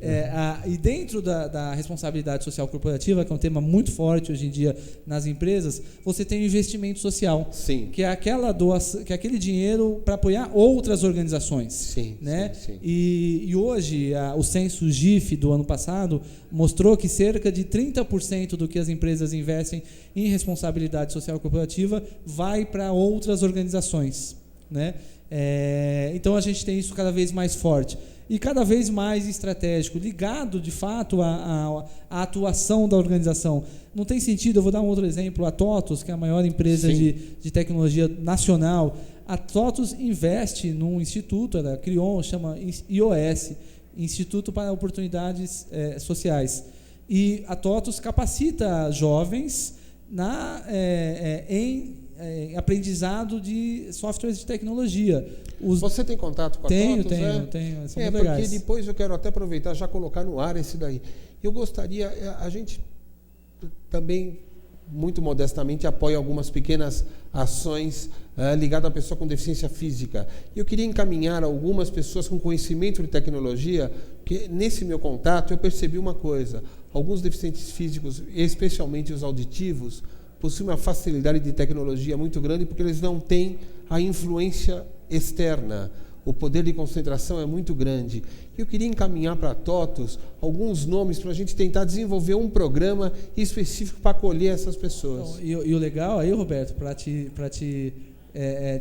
E dentro da responsabilidade social corporativa, que é um tema muito forte hoje em dia nas empresas, você tem o investimento social. Sim. Que é aquela doação, que é aquele dinheiro para apoiar outras organizações. Sim, né? sim. E hoje, o censo GIF do ano passado mostrou que cerca de 30% do que as empresas investem em responsabilidade social corporativa vai para outras organizações. Né? Então a gente tem isso cada vez mais forte e cada vez mais estratégico, ligado de fato à atuação da organização. Não tem sentido, eu vou dar um outro exemplo, a TOTUS, que é a maior empresa de tecnologia nacional. A TOTUS investe num instituto, ela criou, chama IOS, Instituto para Oportunidades Sociais, e a TOTUS capacita jovens em aprendizado de softwares de tecnologia. Você tem contato com a TOTUS? Tenho. São muito legais. Porque depois eu quero até aproveitar, já colocar no ar esse daí. Eu gostaria, a gente também, muito modestamente, apoia algumas pequenas ações ligadas à pessoa com deficiência física. E eu queria encaminhar algumas pessoas com conhecimento de tecnologia, porque nesse meu contato eu percebi uma coisa: alguns deficientes físicos, especialmente os auditivos, possuem uma facilidade de tecnologia muito grande porque eles não têm a influência externa. O poder de concentração é muito grande. Eu queria encaminhar para a TOTUS alguns nomes para a gente tentar desenvolver um programa específico para acolher essas pessoas. Então, e o legal aí, Roberto, para te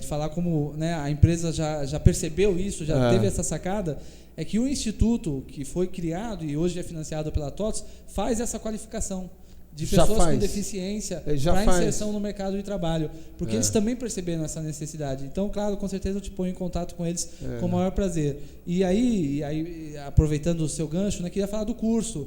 falar como, né, a empresa já percebeu isso, já teve essa sacada, é que o instituto que foi criado e hoje é financiado pela TOTUS faz essa qualificação de pessoas com deficiência para inserção no mercado de trabalho, porque eles também perceberam essa necessidade. Então, claro, com certeza eu te ponho em contato com eles com o maior prazer. E aí, aproveitando o seu gancho, né, queria falar do curso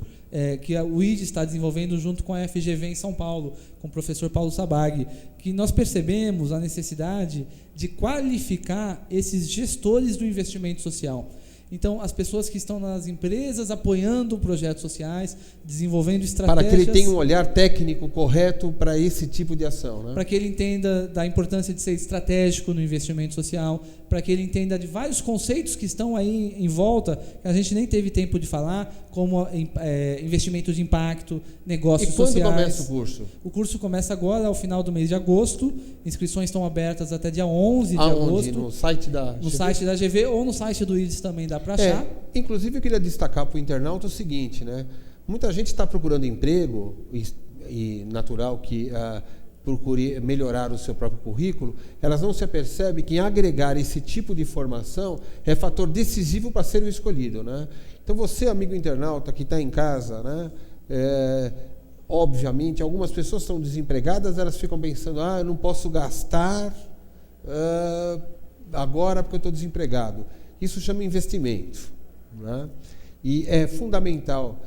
que o ID está desenvolvendo junto com a FGV em São Paulo, com o professor Paulo Sabag, que nós percebemos a necessidade de qualificar esses gestores do investimento social. Então, as pessoas que estão nas empresas apoiando projetos sociais, desenvolvendo estratégias... Para que ele tenha um olhar técnico correto para esse tipo de ação. Né? Para que ele entenda da importância de ser estratégico no investimento social, para que ele entenda de vários conceitos que estão aí em volta, que a gente nem teve tempo de falar, como investimento de impacto, negócios sociais. E quando começa o curso? O curso começa agora, ao final do mês de agosto. Inscrições estão abertas até dia 11 de agosto. No site da GV? No site da GV ou no site do IDES também dá para achar. Inclusive, eu queria destacar para o internauta o seguinte, né? Muita gente está procurando emprego, e natural que procure melhorar o seu próprio currículo, elas não se apercebem que agregar esse tipo de formação é fator decisivo para ser o escolhido, né? Então, você, amigo internauta que está em casa, né? Obviamente, algumas pessoas estão desempregadas, elas ficam pensando, eu não posso gastar agora porque eu estou desempregado. Isso chama investimento, né? E é fundamental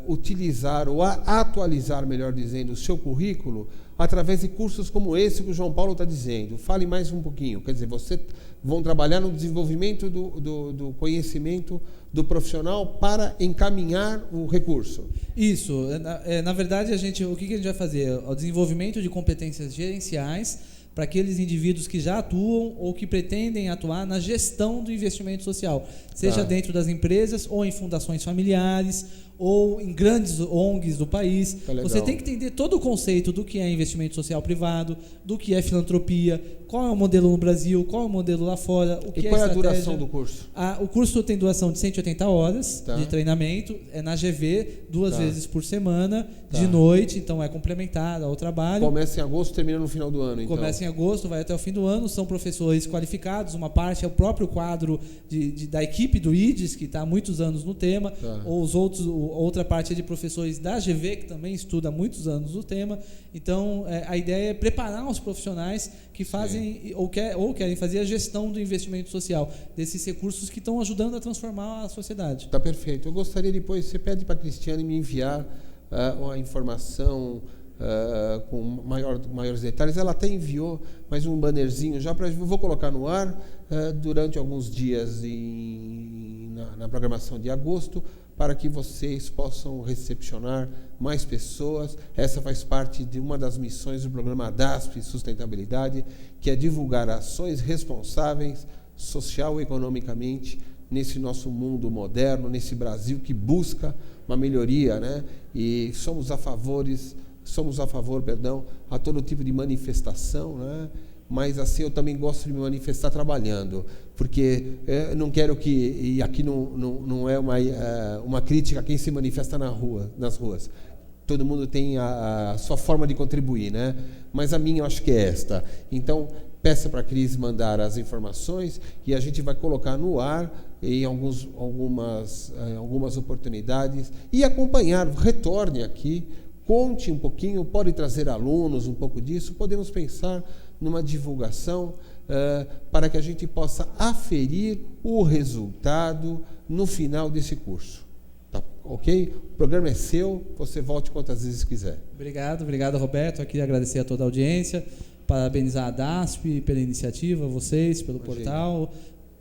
utilizar ou atualizar, melhor dizendo, o seu currículo através de cursos como esse que o João Paulo está dizendo. Fale mais um pouquinho. Quer dizer, vocês vão trabalhar no desenvolvimento do conhecimento do profissional para encaminhar o recurso. Isso. Na verdade, o que a gente vai fazer? O desenvolvimento de competências gerenciais para aqueles indivíduos que já atuam ou que pretendem atuar na gestão do investimento social, seja dentro das empresas ou em fundações familiares ou em grandes ONGs do país. Tá legal. Você tem que entender todo o conceito do que é investimento social privado, do que é filantropia, qual é o modelo no Brasil, qual é o modelo lá fora, o que E é qual é a estratégia. duração do curso? O curso tem duração de 180 horas Tá. de treinamento, é na GV, 2 Tá. vezes por semana, Tá. de noite, então é complementar ao trabalho. Começa em agosto e termina no final do ano, então. Começa em agosto, vai até o fim do ano, são professores qualificados, uma parte é o próprio quadro da equipe do IDES, que está há muitos anos no tema, Tá. ou outra parte é de professores da GV, que também estuda há muitos anos o tema. Então, a ideia é preparar os profissionais que fazem ou querem fazer a gestão do investimento social, desses recursos que estão ajudando a transformar a sociedade. Tá perfeito. Eu gostaria depois, você pede para a Cristiane me enviar uma informação com maiores detalhes. Ela até enviou mais um bannerzinho já para vou colocar no ar durante alguns dias na programação de agosto, para que vocês possam recepcionar mais pessoas. Essa faz parte de uma das missões do programa ADASP Sustentabilidade, que é divulgar ações responsáveis social e economicamente nesse nosso mundo moderno, nesse Brasil que busca uma melhoria, né? E somos a favor, a todo tipo de manifestação, né? Mas assim eu também gosto de me manifestar trabalhando, porque eu não quero e aqui não é uma crítica a quem se manifesta nas ruas. Todo mundo tem a sua forma de contribuir, né? Mas a minha eu acho que é esta. Então, peça para a Cris mandar as informações e a gente vai colocar no ar em algumas oportunidades e acompanhar, retorne aqui, conte um pouquinho, pode trazer alunos, um pouco disso, podemos pensar numa divulgação para que a gente possa aferir o resultado no final desse curso. Tá, ok? O programa é seu, você volte quantas vezes quiser. Obrigado, Roberto. Eu queria agradecer a toda a audiência, parabenizar a DASP pela iniciativa, vocês, pelo portal,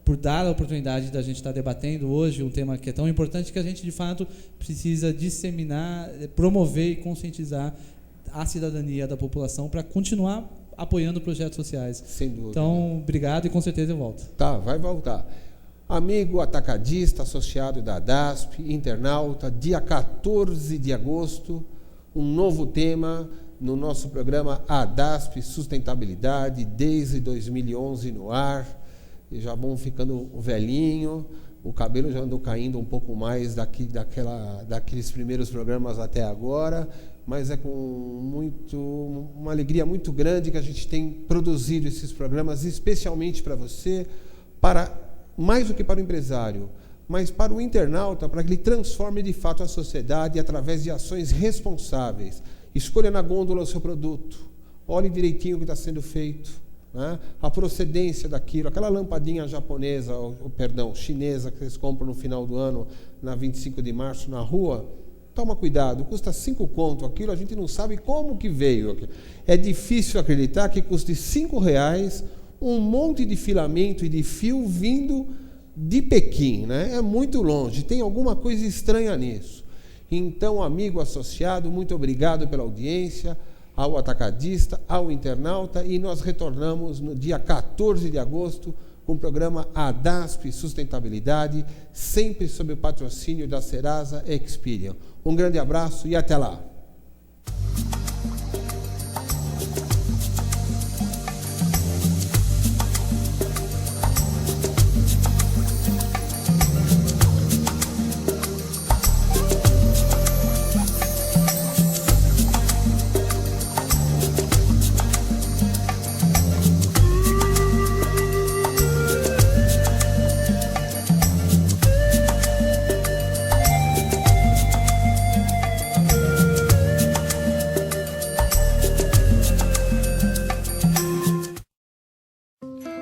por dar a oportunidade da gente estar debatendo hoje um tema que é tão importante que a gente, de fato, precisa disseminar, promover e conscientizar a cidadania da população para continuar apoiando projetos sociais. Sem dúvida. Então, obrigado e com certeza eu volto. Tá, vai voltar. Amigo atacadista, associado da DASP, internauta, dia 14 de agosto, um novo tema no nosso programa ADASP Sustentabilidade, desde 2011 no ar. E já vão ficando velhinho, o cabelo já andou caindo um pouco mais daqueles primeiros programas até agora, mas é com uma alegria muito grande que a gente tem produzido esses programas, especialmente para você, mais do que para o empresário, mas para o internauta, para que ele transforme de fato a sociedade através de ações responsáveis. Escolha na gôndola o seu produto, olhe direitinho o que está sendo feito, né? A procedência daquilo, aquela lampadinha japonesa, chinesa, que vocês compram no final do ano, na 25 de março, na rua, toma cuidado, custa 5 conto aquilo, a gente não sabe como que veio. É difícil acreditar que custe R$5 um monte de filamento e de fio vindo de Pequim, né? É muito longe, tem alguma coisa estranha nisso. Então, amigo associado, muito obrigado pela audiência, ao atacadista, ao internauta, e nós retornamos no dia 14 de agosto com o programa ADASP Sustentabilidade, sempre sob o patrocínio da Serasa Experian. Um grande abraço e até lá!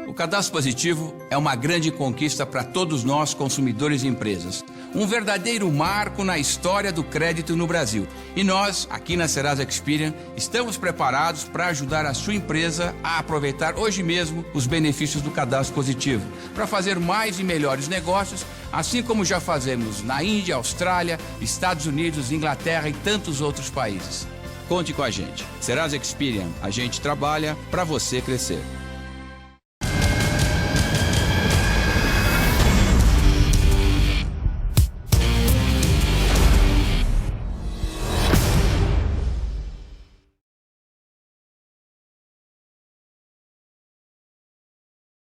O Cadastro Positivo é uma grande conquista para todos nós, consumidores e empresas. Um verdadeiro marco na história do crédito no Brasil. E nós, aqui na Serasa Experian, estamos preparados para ajudar a sua empresa a aproveitar hoje mesmo os benefícios do Cadastro Positivo, para fazer mais e melhores negócios, assim como já fazemos na Índia, Austrália, Estados Unidos, Inglaterra e tantos outros países. Conte com a gente. Serasa Experian, a gente trabalha para você crescer.